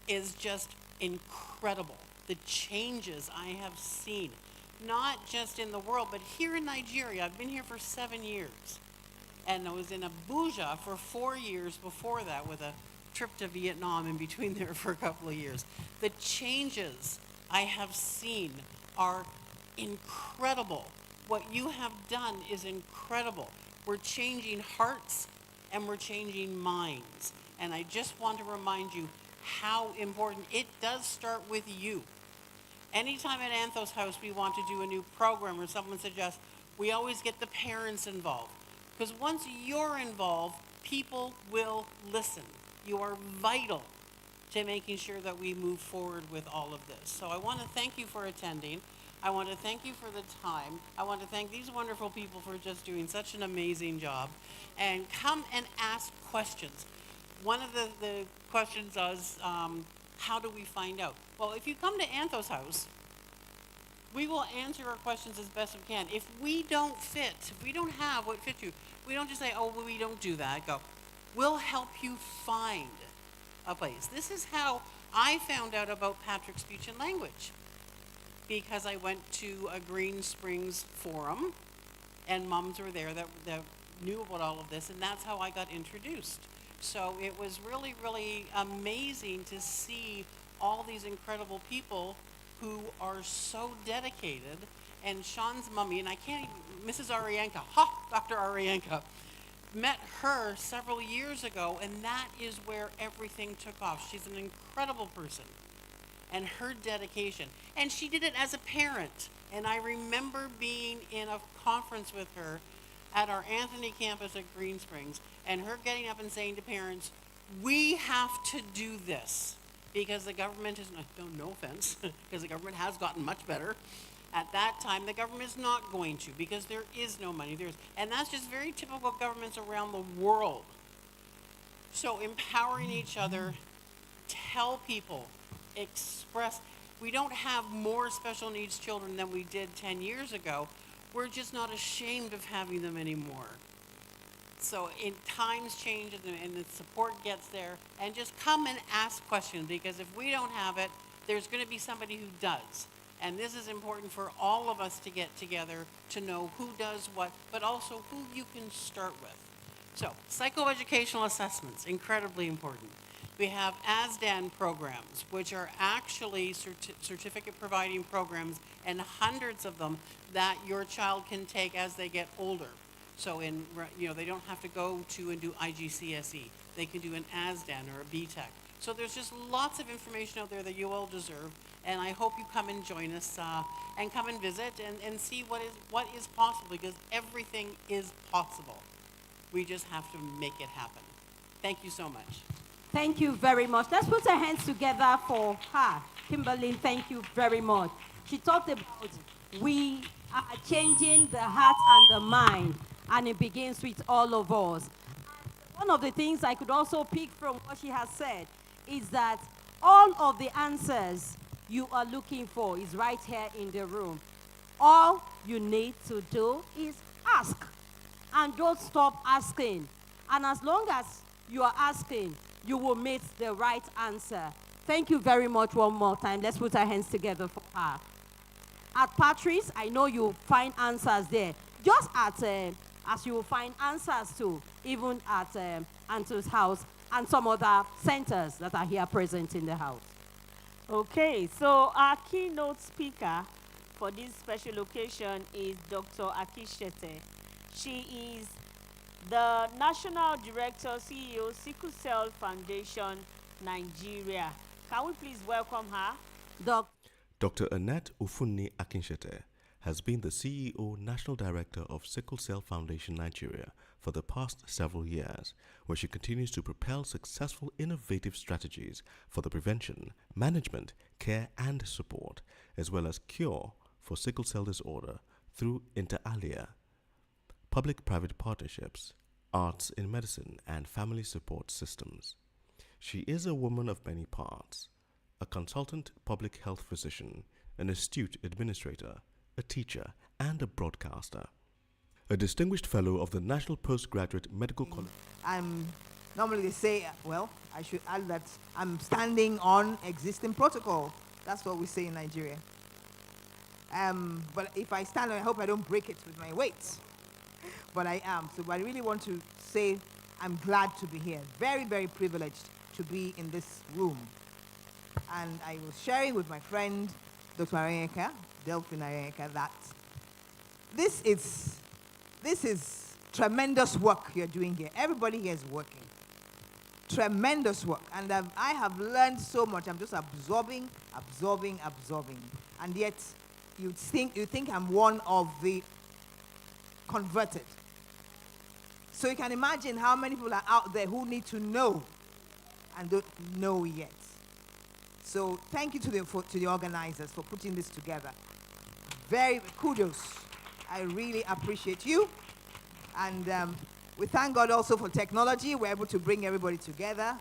is just incredible. The changes I have seen, not just in the world, but here in Nigeria. I've been here for 7 years. And I was in Abuja for 4 years before that, with a trip to Vietnam in between there for a couple of years. The changes I have seen are incredible. What you have done is incredible. We're changing hearts and we're changing minds. And I just want to remind you how important it does start with you. Anytime at Anthos House we want to do a new program or someone suggests, we always get the parents involved. Because once you're involved, people will listen. You are vital to making sure that we move forward with all of this. So I want to thank you for attending. I want to thank you for the time. I want to thank these wonderful people for just doing such an amazing job. And come and ask questions. One of the questions was, how do we find out? Well, if you come to Anthos House, we will answer our questions as best we can. If we don't fit, if we don't have what fits you, we don't just say, oh, well, we don't do that. Go. We'll help you find a place. This is how I found out about Patrick's Speech and Language, because I went to a Green Springs forum, and moms were there that knew about all of this, and that's how I got introduced. So it was really, really amazing to see all these incredible people who are so dedicated. And Sean's mummy, and I can't even, Mrs. Arienka, Dr. Arienka, met her several years ago, and that is where everything took off. She's an incredible person, and her dedication. And she did it as a parent. And I remember being in a conference with her at our Anthony campus at Green Springs, and her getting up and saying to parents, we have to do this, because the government is, no offense, because the government has gotten much better. At that time, the government is not going to, because there is no money. And that's just very typical of governments around the world. So empowering each other, tell people, express. We don't have more special needs children than we did 10 years ago. We're just not ashamed of having them anymore. So in times change and the support gets there, and just come and ask questions, because if we don't have it, there's going to be somebody who does. And this is important for all of us to get together to know who does what, but also who you can start with. So psychoeducational assessments, incredibly important. We have ASDAN programs, which are actually certificate providing programs, and hundreds of them that your child can take as they get older. So they don't have to go to and do IGCSE. They can do an ASDAN or a BTEC. So there's just lots of information out there that you all deserve, and I hope you come and join us and come and visit and see what is possible, because everything is possible. We just have to make it happen. Thank you so much. Thank you very much. Let's put our hands together for her. Kimberly, thank you very much. She talked about we are changing the heart and the mind, and it begins with all of us. One of the things I could also pick from what she has said is that all of the answers you are looking for is right here in the room. All you need to do is ask, and don't stop asking. And as long as you are asking, you will meet the right answer. Thank you very much one more time. Let's put our hands together for her. At Patrick's, I know you'll find answers there. Just as you will find answers too, even at Anto's house and some other centers that are here present in the house. Okay, so our keynote speaker for this special occasion is Dr. Akishete. She is the National Director, CEO, Sickle Cell Foundation, Nigeria. Can we please welcome her? Dr. Annette Ufunni Akinshete has been the CEO, National Director of Sickle Cell Foundation Nigeria for the past several years, where she continues to propel successful innovative strategies for the prevention, management, care and support, as well as cure for sickle cell disorder through inter alia, public-private partnerships, arts in medicine, and family support systems. She is a woman of many parts, a consultant public health physician, an astute administrator, a teacher, and a broadcaster. A distinguished fellow of the National Postgraduate Medical College. Normally they say, well, I should add that I'm standing on existing protocol. That's what we say in Nigeria. But if I stand, I hope I don't break it with my weight. But I am. So I really want to say I'm glad to be here. Very, very privileged to be in this room. And I was sharing with my friend, Dr. Arienka, Delphine Arienka, that this is tremendous work you're doing here. Everybody here is working. Tremendous work. And I have learned so much. I'm just absorbing. And yet, you think I'm one of the converted. So you can imagine how many people are out there who need to know and don't know yet. So thank you to the organizers for putting this together. Very kudos. I really appreciate you. And we thank God also for technology. We're able to bring everybody together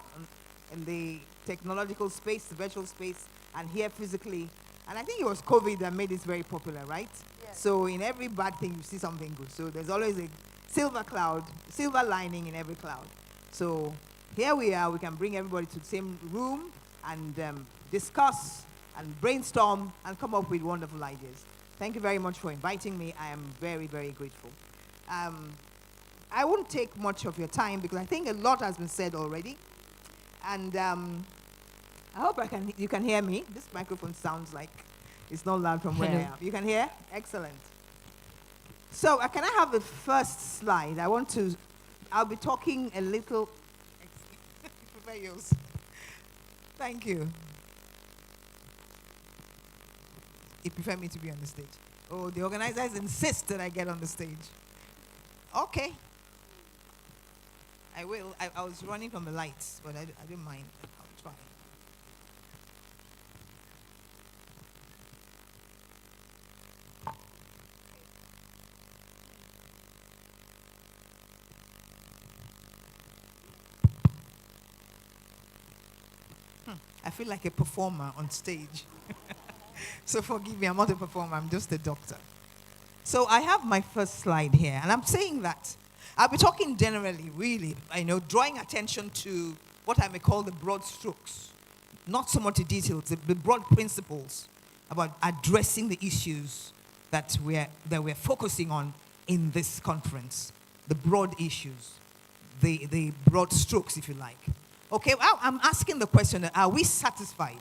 in the technological space, the virtual space, and here physically. And I think it was COVID that made this very popular, right? Yes. So in every bad thing, you see something good. So there's always a silver lining in every cloud. So here we are. We can bring everybody to the same room and discuss and brainstorm and come up with wonderful ideas. Thank you very much for inviting me. I am very, very grateful. I won't take much of your time because I think a lot has been said already. And I hope you can hear me. This microphone sounds like it's not loud from where I am. You can hear? Excellent. So can I have the first slide? I'll be talking a little. Prepare yours. Thank you. You prefer me to be on the stage? Oh, the organizers insist that I get on the stage. Okay. I will. I was running from the lights, but I didn't mind. I'll try. I feel like a performer on stage. So forgive me, I'm not a performer, I'm just a doctor. So I have my first slide here, and I'm saying that I'll be talking generally, really, drawing attention to what I may call the broad strokes, not so much the details, the broad principles about addressing the issues that we're focusing on in this conference, the broad issues, the broad strokes, if you like. Okay, well, I'm asking the question, are we satisfied?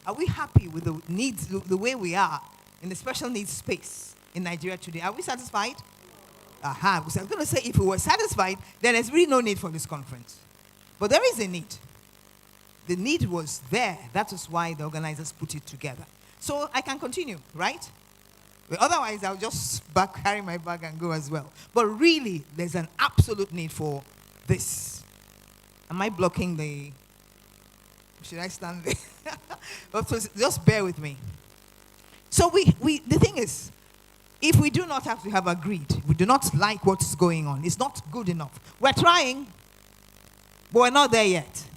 Are we happy with the needs, the way we are in the special needs space in Nigeria today? Are we satisfied? Aha, because I was going to say, if we were satisfied, then there's really no need for this conference. But there is a need. The need was there. That is why the organizers put it together. So I can continue, right? But otherwise, I'll just carry my bag and go as well. But really, there's an absolute need for this. Am I blocking the... Should I stand there? But just bear with me. So the thing is, if we do not have to have agreed, we do not like what's going on, it's not good enough. We're trying, but we're not there yet.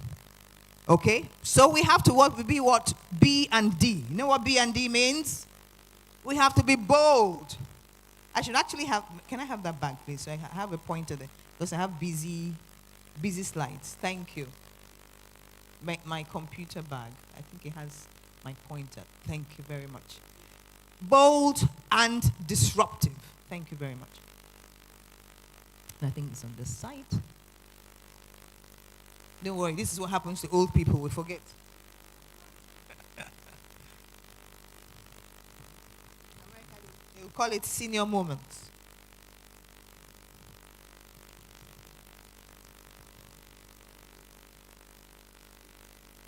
Okay? So we have to be what? B and D. You know what B and D means? We have to be bold. I should actually have, can I have that bag, please? So I have a pointer there, because I have busy slides. Thank you. My computer bag, I think it has my pointer. Thank you very much. Bold and disruptive. Thank you very much. I think it's on this side. Don't worry, this is what happens to old people, we forget. They'll call it senior moments.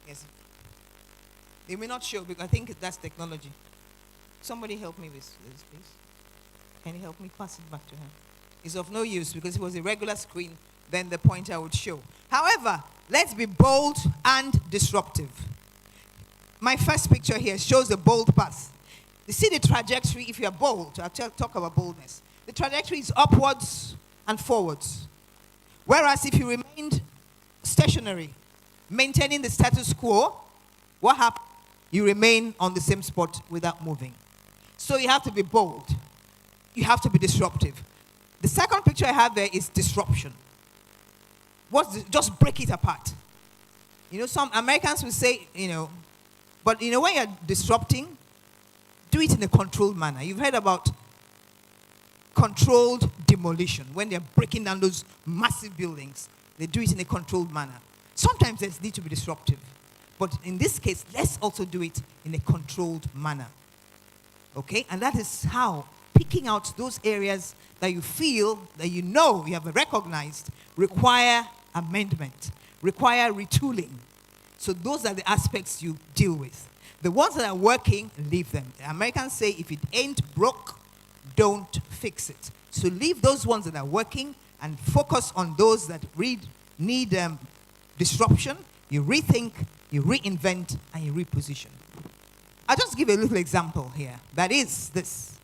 Yes. They may not show because I think that's technology. Somebody help me with this, please. Can you help me pass it back to her? It's of no use because it was a regular screen, then the pointer would show. However, let's be bold and disruptive. My first picture here shows the bold path. You see the trajectory, if you're bold, I'll talk about boldness. The trajectory is upwards and forwards. Whereas if you remained stationary, maintaining the status quo, what happens? You remain on the same spot without moving. So you have to be bold. You have to be disruptive. The second picture I have there is disruption. Just break it apart. Some Americans will say, but when you're disrupting, do it in a controlled manner. You've heard about controlled demolition. When they're breaking down those massive buildings, they do it in a controlled manner. Sometimes there's need to be disruptive. But in this case, let's also do it in a controlled manner. Okay? And that is how picking out those areas that you feel, that you have recognized, require amendment, require retooling. So those are the aspects you deal with. The ones that are working, leave them. The Americans say, if it ain't broke, don't fix it. So leave those ones that are working and focus on those that need disruption. You rethink, you reinvent, and you reposition. I'll just give a little example here. That is this.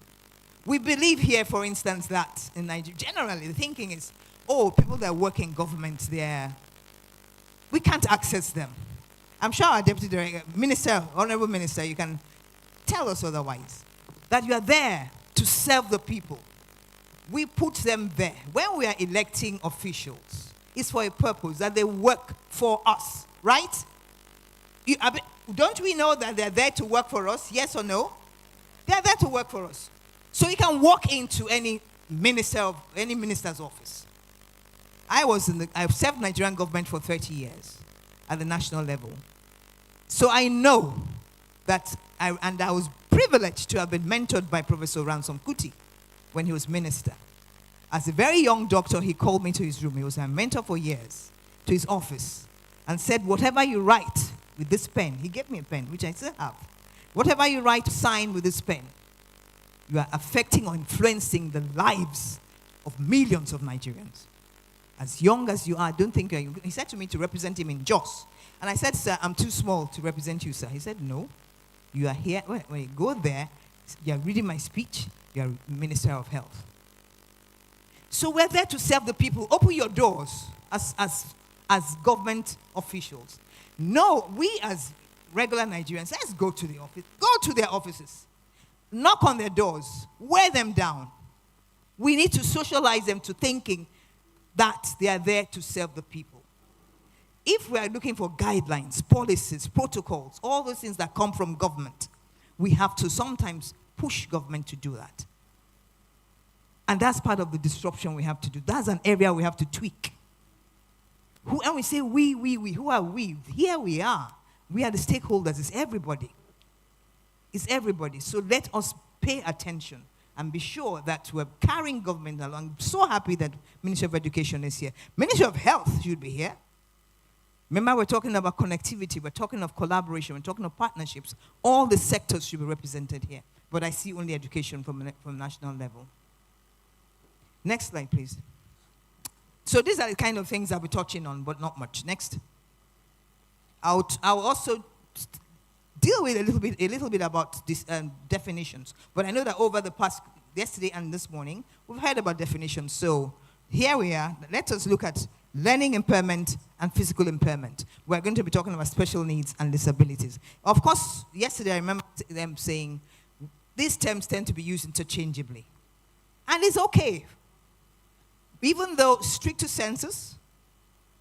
We believe here, for instance, that in Nigeria, generally, the thinking is, oh, people that work in government, we can't access them. I'm sure our deputy director, minister, honorable minister, you can tell us otherwise. That you are there to serve the people. We put them there. When we are electing officials, it's for a purpose, that they work for us, right? Don't we know that they're there to work for us? Yes or no? They're there to work for us. So you can walk into any minister's office. I've served Nigerian government for 30 years at the national level. So I know that, I was privileged to have been mentored by Professor Ransom Kuti when he was minister. As a very young doctor, he called me to his room. He was my mentor for years, to his office, and said, whatever you write with this pen, he gave me a pen, which I still have. Whatever you write, sign with this pen, you are affecting or influencing the lives of millions of Nigerians. As young as you are, don't think you're... He said to me to represent him in Jos. And I said, sir, I'm too small to represent you, sir. He said, no, you are here. When you go there, you're reading my speech, you're Minister of Health. So we're there to serve the people. Open your doors as government officials. No, we as regular Nigerians, let's go to the office. Go to their offices. Knock on their doors. Wear them down. We need to socialize them to thinking that they are there to serve the people. If we are looking for guidelines, policies, protocols, all those things that come from government, we have to sometimes push government to do that. And that's part of the disruption we have to do. That's an area we have to tweak. And we say we. Who are we? Here we are. We are the stakeholders. It's everybody. It's everybody. So let us pay attention and be sure that we're carrying government along. I'm so happy that Ministry of Education is here. Ministry of Health should be here. Remember, we're talking about connectivity. We're talking of collaboration. We're talking of partnerships. All the sectors should be represented here. But I see only education from national level. Next slide, please. So these are the kind of things I'll be touching on, but not much. Next. I'll also deal with a little bit about these definitions. But I know that over the past, yesterday and this morning, we've heard about definitions. So here we are. Let us look at learning impairment and physical impairment. We're going to be talking about special needs and disabilities. Of course, yesterday I remember them saying these terms tend to be used interchangeably. And it's okay. Even though stricto sensus,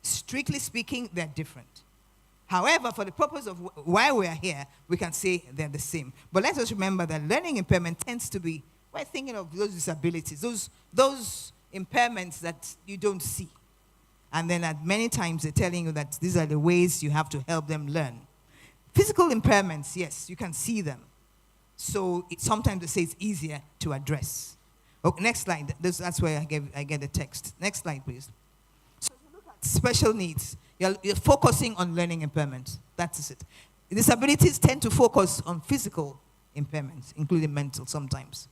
strictly speaking, they're different. However, for the purpose of why we are here, we can say they're the same. But let us remember that learning impairment tends to be, we're thinking of those disabilities, those impairments that you don't see. And then at many times they're telling you that these are the ways you have to help them learn. Physical impairments, yes, you can see them. So sometimes they say it's easier to address. Okay, next slide. That's where I get the text. Next slide, please. So you look at special needs. You're focusing on learning impairments. That's it. Disabilities tend to focus on physical impairments, including mental sometimes.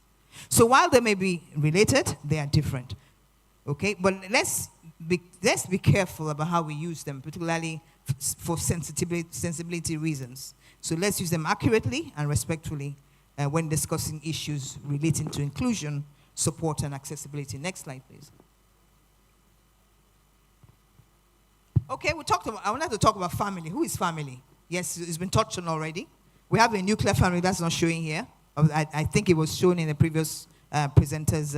So while they may be related, they are different. Okay, but let's be careful about how we use them, particularly for sensibility reasons. So let's use them accurately and respectfully when discussing issues relating to inclusion, support, and accessibility. Next slide, please. Okay, I wanted to talk about family. Who is family? Yes, it's been touched on already. We have a nuclear family that's not showing here. I think it was shown in the previous presenter's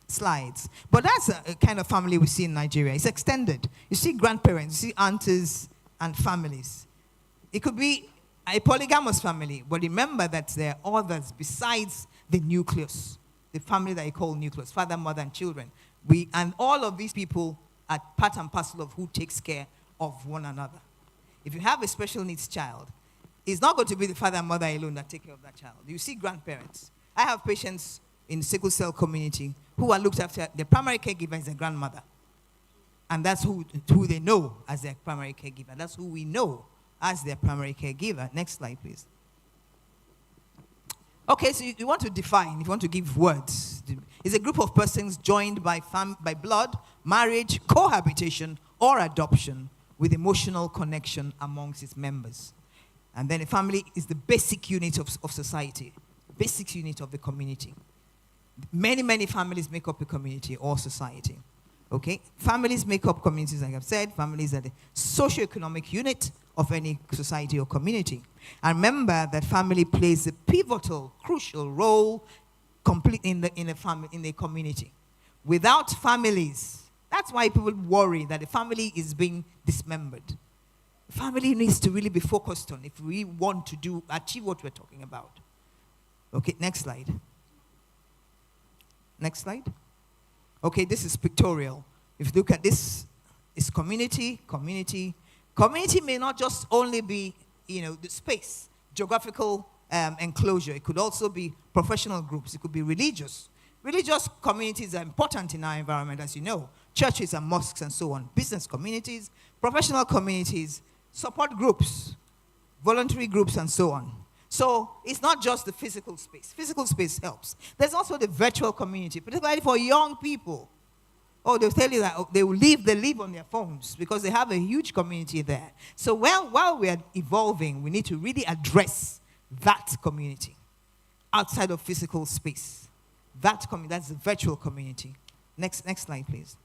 slides. But that's a kind of family we see in Nigeria. It's extended. You see grandparents, you see aunties and families. It could be a polygamous family, but remember that there are others besides the nucleus, the family that you call nucleus, father, mother, and children. And all of these people are part and parcel of who takes care of one another. If you have a special needs child, it's not going to be the father and mother alone that take care of that child. You see grandparents. I have patients in the sickle cell community who are looked after. The primary caregiver is their grandmother. And that's who they know as their primary caregiver. That's who we know as their primary caregiver. Next slide, please. Okay, so you want to define, if you want to give words. is a group of persons joined by blood, marriage, cohabitation, or adoption with emotional connection amongst its members. And then a family is the basic unit of society, basic unit of the community. Many, many families make up a community or society. Okay? Families make up communities, like I've said. Families are the socio-economic unit of any society or community. And remember that family plays a pivotal, crucial role in the community. Without families, that's why people worry that the family is being dismembered. Family needs to really be focused on if we want to achieve what we're talking about. Okay, next slide. Next slide. Okay, this is pictorial. If you look at this, it's community. Community may not just only be, the space, geographical enclosure. It could also be professional groups. It could be religious. Religious communities are important in our environment, as you know. Churches and mosques and so on. Business communities, professional communities, support groups, voluntary groups, and so on. So it's not just the physical space. Physical space helps. There's also the virtual community, particularly for young people. Oh, they'll tell you that they live on their phones because they have a huge community there. So while we are evolving, we need to really address that community outside of physical space. That's the virtual community. Next slide, please.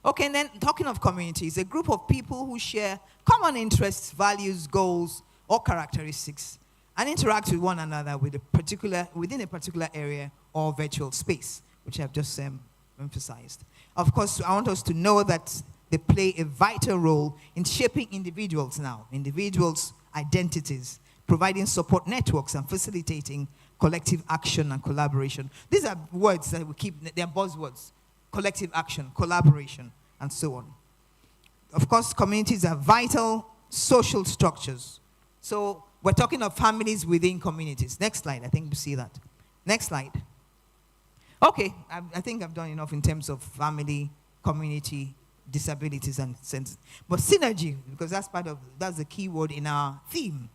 Okay, and then talking of communities, a group of people who share common interests, values, goals, or characteristics, and interact with one another within a particular area or virtual space, which I've just emphasized. Of course, I want us to know that they play a vital role in shaping individuals' identities, providing support networks, and facilitating collective action and collaboration. These are words that we keep, they're buzzwords. Collective action, collaboration, and so on. Of course, communities are vital social structures. So we're talking of families within communities. Next slide, I think you see that. Next slide. Okay, I think I've done enough in terms of family, community, disabilities, and sense. But synergy, because that's the key word in our theme.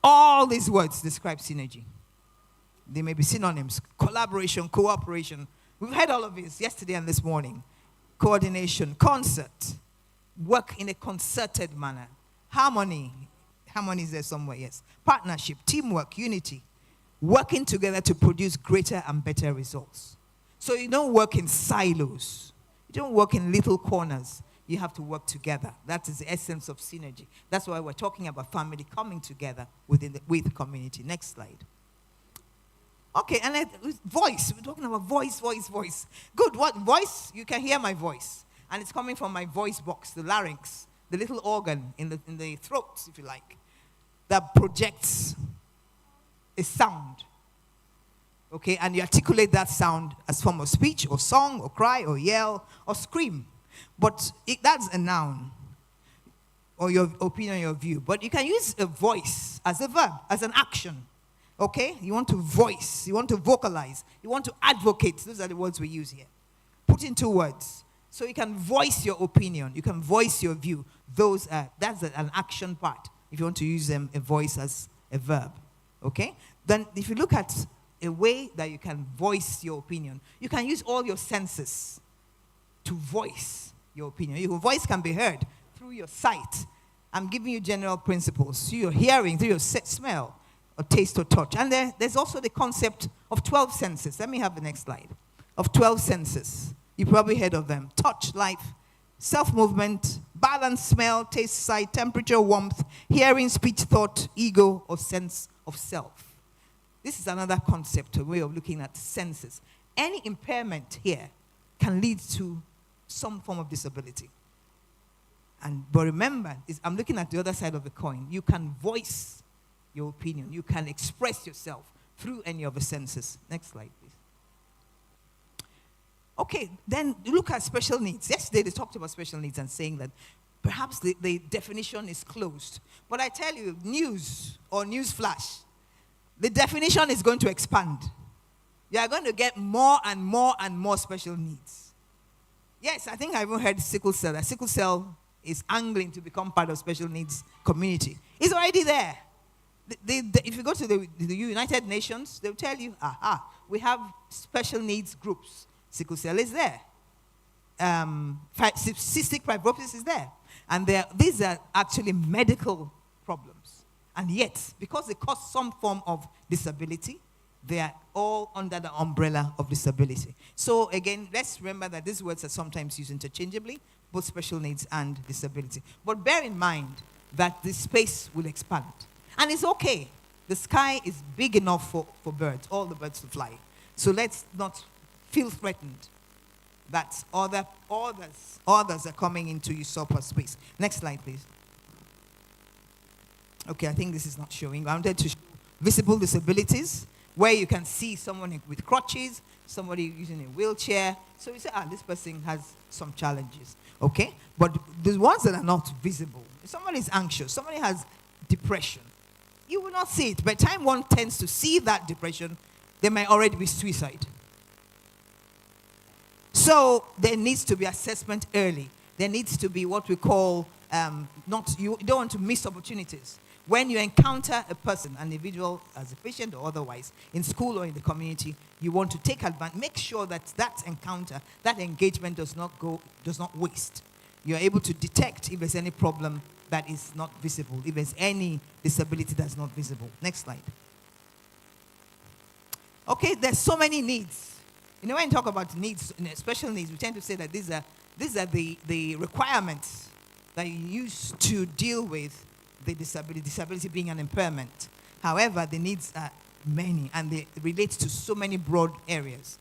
All these words describe synergy. They may be synonyms: collaboration, cooperation. We've heard all of this yesterday and this morning. Coordination, concert, work in a concerted manner. Harmony is there somewhere, yes. Partnership, teamwork, unity. Working together to produce greater and better results. So you don't work in silos. You don't work in little corners. You have to work together. That is the essence of synergy. That's why we're talking about family coming together with the community. Next slide. Okay, and voice. We're talking about voice. Good, what voice? You can hear my voice. And it's coming from my voice box, the larynx, the little organ in the throat, if you like, that projects a sound. Okay, and you articulate that sound as form of speech or song or cry or yell or scream. But that's a noun or your opinion, your view. But you can use a voice as a verb, as an action. Okay? You want to voice, you want to vocalize, you want to advocate. Those are the words we use here. Put into words. So you can voice your opinion, you can voice your view. That's an action part. If you want to use a voice as a verb. Okay? Then if you look at a way that you can voice your opinion, you can use all your senses to voice your opinion. Your voice can be heard through your sight. I'm giving you general principles. Through your hearing, through your smell, or taste or touch. And there's also the concept of 12 senses. Let me have the next slide. Of 12 senses. You probably heard of them. Touch, life, self-movement, balance, smell, taste, sight, temperature, warmth, hearing, speech, thought, ego, or sense of self. This is another concept, a way of looking at senses. Any impairment here can lead to some form of disability. But remember, I'm looking at the other side of the coin. You can voice your opinion. You can express yourself through any of the senses. Next slide, please. Okay, then look at special needs. Yesterday they talked about special needs and saying that perhaps the definition is closed. But I tell you, news or news flash, the definition is going to expand. You are going to get more and more and more special needs. Yes, I think I even heard sickle cell. That sickle cell is angling to become part of special needs community. It's already there. if you go to the United Nations, they'll tell you, we have special needs groups. Sickle cell is there. Cystic fibrosis is there. And these are actually medical problems. And yet, because they cause some form of disability, they are all under the umbrella of disability. So again, let's remember that these words are sometimes used interchangeably, both special needs and disability. But bear in mind that the space will expand. And it's okay. The sky is big enough for birds, all the birds to fly. So let's not feel threatened that others are coming in to usurp our space. Next slide, please. Okay, I think this is not showing. I wanted to show visible disabilities, where you can see someone with crutches, somebody using a wheelchair. So you say, this person has some challenges, okay? But the ones that are not visible, if somebody is anxious, somebody has depression, you will not see it. By the time one tends to see that depression, there might already be suicide. So there needs to be assessment early. There needs to be what we call, you don't want to miss opportunities. When you encounter a person, an individual as a patient or otherwise, in school or in the community, you want to take advantage, make sure that that encounter, that engagement does not waste. You're able to detect if there's any problem that is not visible, if there's any disability that's not visible. Next slide. Okay, there's so many needs. You know, when you talk about needs, special needs, we tend to say that these are the requirements that you use to deal with the disability being an impairment. However, the needs are many, and they relate to so many broad areas.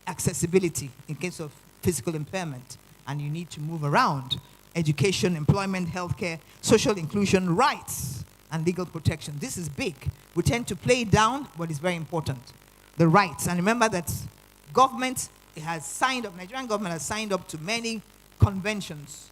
Accessibility in case of physical impairment, and you need to move around. Education, employment, healthcare, social inclusion, rights, and legal protection. This is big. We tend to play it down, but it's very important. The rights, and remember that Nigerian government has signed up to many conventions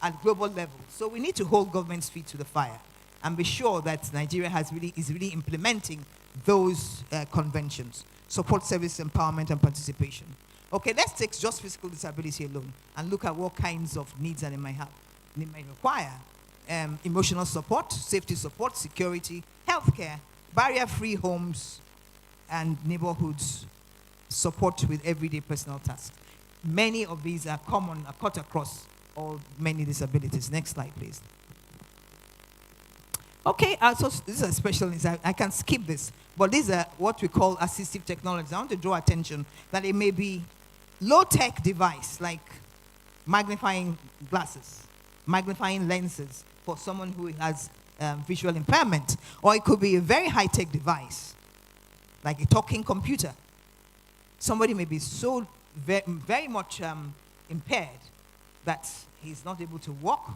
at global level. So we need to hold government's feet to the fire and be sure that Nigeria is really implementing those conventions. Support service empowerment and participation. Okay, let's take just physical disability alone and look at what kinds of needs that it might have. It might require emotional support, safety support, security, healthcare, barrier-free homes, and neighborhoods, support with everyday personal tasks. Many of these are cut across all many disabilities. Next slide, please. Okay, so these are special needs. I can skip this, but these are what we call assistive technologies. I want to draw attention that it may be low-tech device like magnifying glasses, magnifying lenses for someone who has visual impairment, or it could be a very high-tech device like a talking computer. Somebody may be so very much impaired that he's not able to walk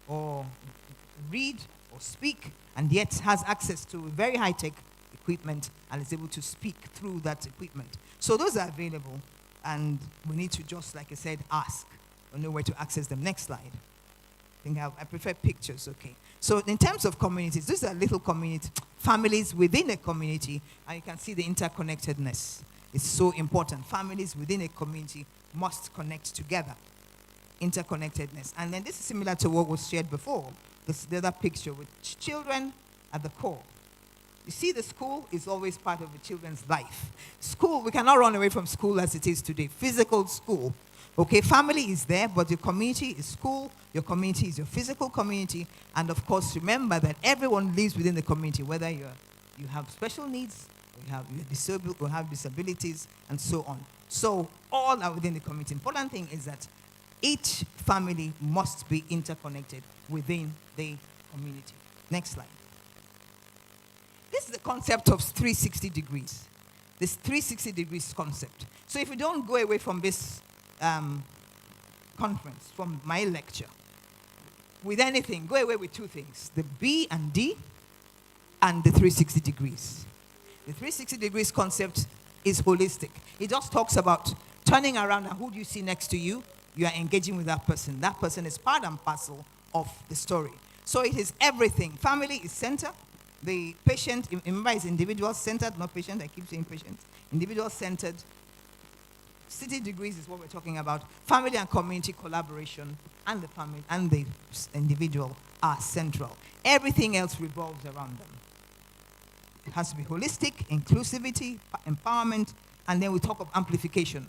or read or speak, and yet has access to very high-tech equipment and is able to speak through that equipment. So those are available, and we need to just, like I said, ask or know where to access them. Next slide. I prefer pictures, okay. So in terms of communities, these are little community, families within a community, and you can see the interconnectedness. It's so important. Families within a community must connect together. Interconnectedness. And then this is similar to what was shared before. The other picture with children at the core. You see, the school is always part of the children's life. School, we cannot run away from school as it is today. Physical school. Okay, family is there, but your community is school. Your community is your physical community. And of course, remember that everyone lives within the community, whether you have special needs, you're disabled, or have disabilities, and so on. So all are within the community. Important thing is that each family must be interconnected within the community. Next slide. This is the concept of 360 degrees. This 360 degrees concept. So if you don't go away from this conference, from my lecture, with anything, go away with two things: the B and D, and the 360 degrees. The 360 degrees concept is holistic. It just talks about turning around, and who do you see next to you? You are engaging with that person. That person is part and parcel of the story. So it is everything. Family is center. The patient, remember, is individual-centered, not patient. I keep saying patient. Individual-centered. 60 degrees is what we're talking about. Family and community collaboration, and the family and the individual are central. Everything else revolves around them. It has to be holistic, inclusivity, empowerment, and then we talk of amplification.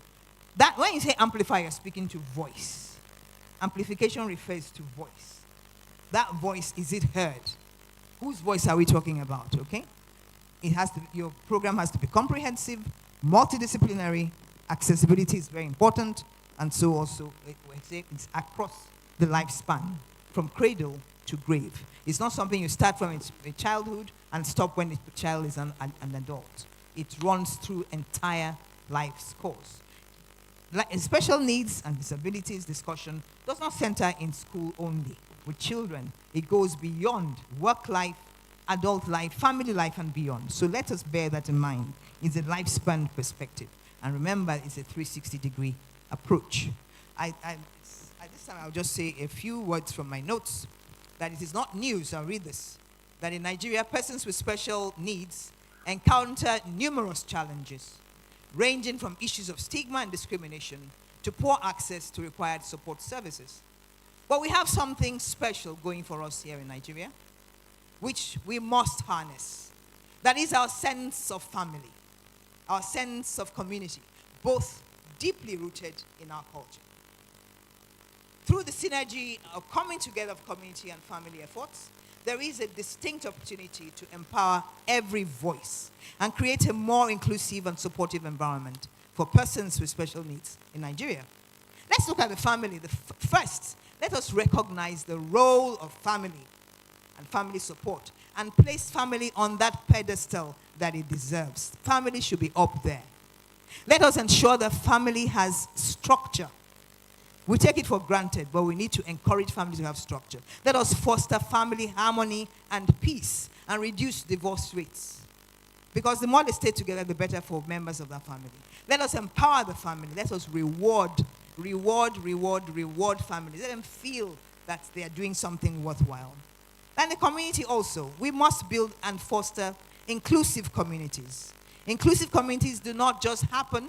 That when you say amplify, you're speaking to voice. Amplification refers to voice. That voice, is it heard? Whose voice are we talking about, okay? It has to be, your program has to be comprehensive, multidisciplinary, accessibility is very important, and so also it's across the lifespan, from cradle to grave. It's not something you start from a childhood and stop when the child is an adult. It runs through entire life's course. Like special needs and disabilities discussion does not center in school only with children. It goes beyond work life, adult life, family life, and beyond. So let us bear that in mind. It's a lifespan perspective. And remember, it's a 360-degree approach. At this time, I'll just say a few words from my notes, that it is not news, I'll read this, that in Nigeria, persons with special needs encounter numerous challenges, ranging from issues of stigma and discrimination to poor access to required support services. But we have something special going for us here in Nigeria, which we must harness. That is our sense of family, our sense of community, both deeply rooted in our culture. Through the synergy of coming together of community and family efforts, there is a distinct opportunity to empower every voice and create a more inclusive and supportive environment for persons with special needs in Nigeria. Let's look at the family. First, let us recognize the role of family and family support and place family on that pedestal that it deserves. Family should be up there. Let us ensure that family has structure. We take it for granted, but we need to encourage families to have structure. Let us foster family harmony and peace and reduce divorce rates. Because the more they stay together, the better for members of that family. Let us empower the family. Let us reward families. Let them feel that they are doing something worthwhile. And the community also. We must build and foster inclusive communities. Inclusive communities do not just happen.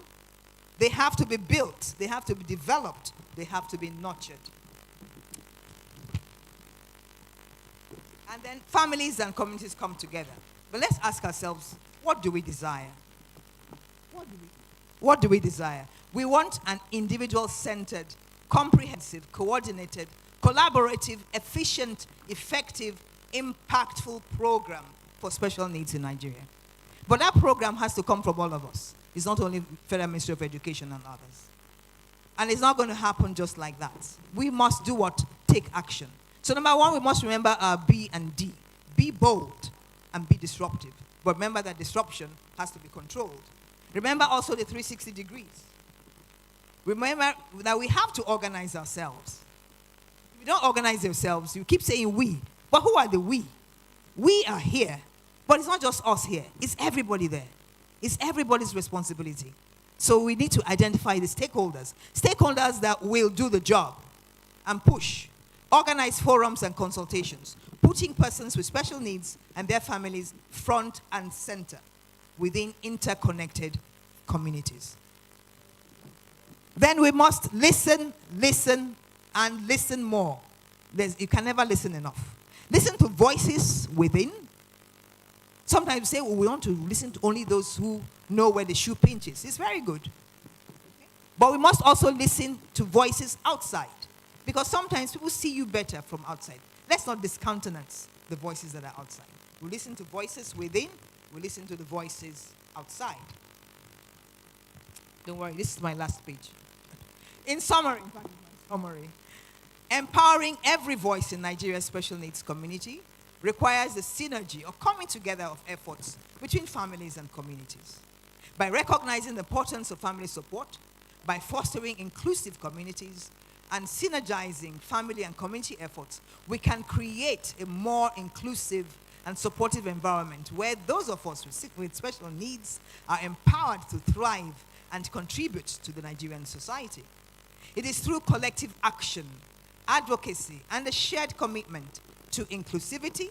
They have to be built. They have to be developed. They have to be nurtured. And then families and communities come together. But let's ask ourselves, what do we desire? What do we desire? We want an individual-centered, comprehensive, coordinated, collaborative, efficient, effective, impactful program for special needs in Nigeria. But that program has to come from all of us. It's not only Federal Ministry of Education and others. And it's not going to happen just like that. We must do what? Take action. So number one, we must remember our B and D. Be bold and be disruptive. But remember that disruption has to be controlled. Remember also the 360 degrees. Remember that we have to organize ourselves. If you don't organize yourselves, you keep saying we. But who are the we? We are here. But it's not just us here. It's everybody there. It's everybody's responsibility. So we need to identify the stakeholders. Stakeholders that will do the job and push. Organize forums and consultations, putting persons with special needs and their families front and center within interconnected communities. Then we must listen, and listen more. You can never listen enough. Listen to voices within. Sometimes we say, well, we want to listen to only those who know where the shoe pinches. It's very good. But we must also listen to voices outside. Because sometimes people see you better from outside. Let's not discountenance the voices that are outside. We listen to voices within. We listen to the voices outside. Don't worry, this is my last page. In summary, empowering every voice in Nigeria's special needs community requires the synergy or coming together of efforts between families and communities. By recognizing the importance of family support, by fostering inclusive communities, and synergizing family and community efforts, we can create a more inclusive and supportive environment where those of us with special needs are empowered to thrive and contribute to the Nigerian society. It is through collective action, advocacy, and a shared commitment to inclusivity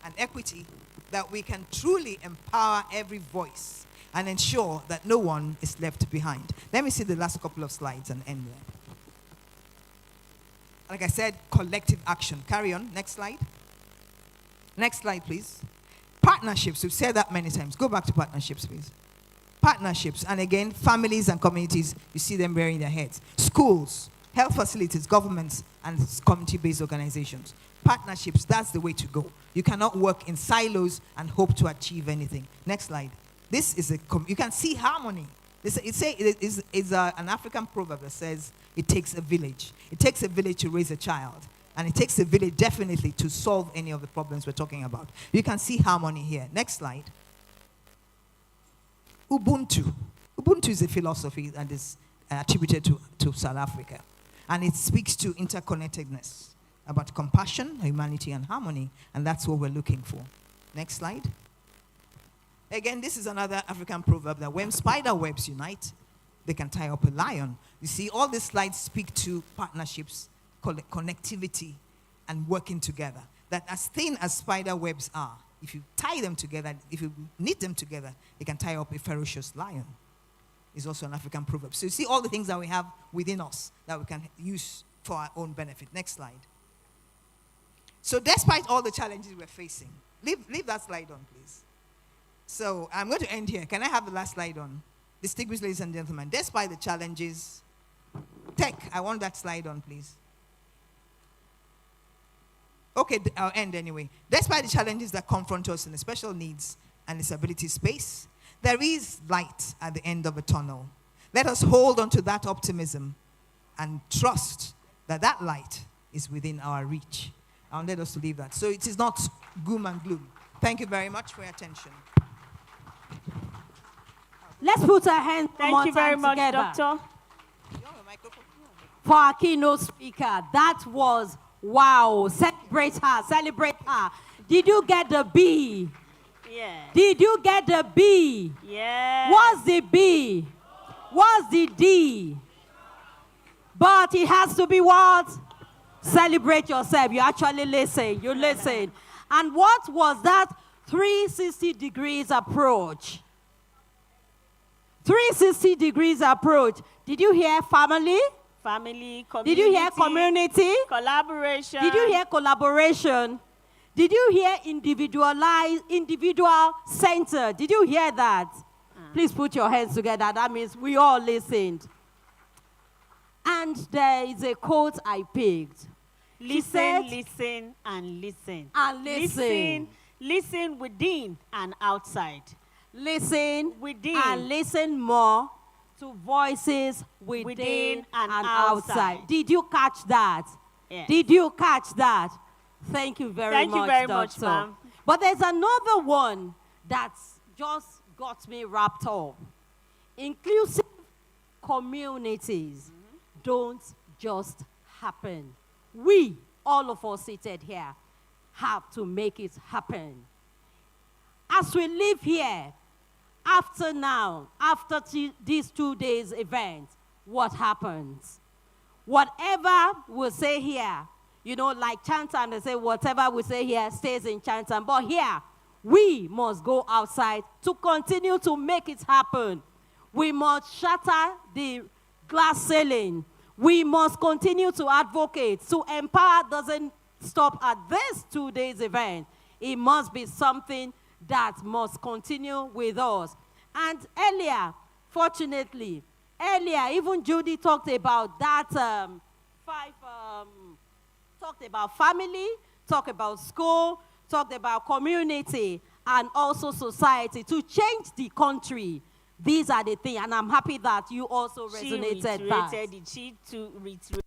and equity that we can truly empower every voice and ensure that no one is left behind. Let me see the last couple of slides and end there. Like I said, collective action. Carry on. Next slide. Next slide, please. Partnerships, we've said that many times. Go back to partnerships, please. Partnerships, and again, families and communities, you see them bearing their heads. Schools, health facilities, governments, and community-based organizations. Partnerships, that's the way to go. You cannot work in silos and hope to achieve anything. Next slide. This is you can see harmony. It's an African proverb that says, it takes a village. It takes a village to raise a child. And it takes a village definitely to solve any of the problems we're talking about. You can see harmony here. Next slide. Ubuntu. Ubuntu is a philosophy that is attributed to South Africa. And it speaks to interconnectedness, about compassion, humanity, and harmony. And that's what we're looking for. Next slide. Again, this is another African proverb that when spider webs unite, they can tie up a lion. You see, all these slides speak to partnerships, connectivity, and working together. That as thin as spider webs are, if you tie them together, if you knit them together, they can tie up a ferocious lion. It's also an African proverb. So you see all the things that we have within us that we can use for our own benefit. Next slide. So despite all the challenges we're facing, leave that slide on, please. So I'm going to end here. Can I have the last slide on? Distinguished ladies and gentlemen, despite the challenges, I want that slide on, please. Okay, I'll end anyway. Despite the challenges that confront us in the special needs and disability space, there is light at the end of a tunnel. Let us hold on to that optimism and trust that that light is within our reach. I'll let us leave that. So it is not gloom and gloom. Thank you very much for your attention. Let's put our hands Thank you very much, together Doctor. for our keynote speaker. That was wow. Celebrate her. Celebrate her. Did you get the B? Yeah. Did you get the B? Yeah. What's the B? What's the D? But it has to be what? Celebrate yourself. You actually listen. You listen. And what was that 360 degrees approach? 360 degrees approach. Did you hear family? Family, community. Did you hear community? Collaboration. Did you hear collaboration? Did you hear individual center? Did you hear that? Please put your hands together. That means we all listened. And there is a quote I picked. Listen, listen, and listen. And listen. Listen within and outside. Listen within. And listen more to voices within and outside. Did you catch that? Yes. Did you catch that? Thank you very much, Thank you very Doctor. much, ma'am. But there's another one that's just got me wrapped up. Inclusive communities don't just happen. We, all of us seated here, have to make it happen. As we live here, after these 2 days event, what happens? Whatever we say here, you know, like Chantan, they say whatever we say here stays in Chantan. But here, we must go outside to continue to make it happen. We must shatter the glass ceiling. We must continue to advocate. To empower doesn't stop at this 2 days event. It must be something that must continue with us. And earlier, fortunately, even Judy talked about that talked about family, talked about school, talked about community, and also society to change the country. These are the things, and I'm happy that you also resonated that. She too reiterated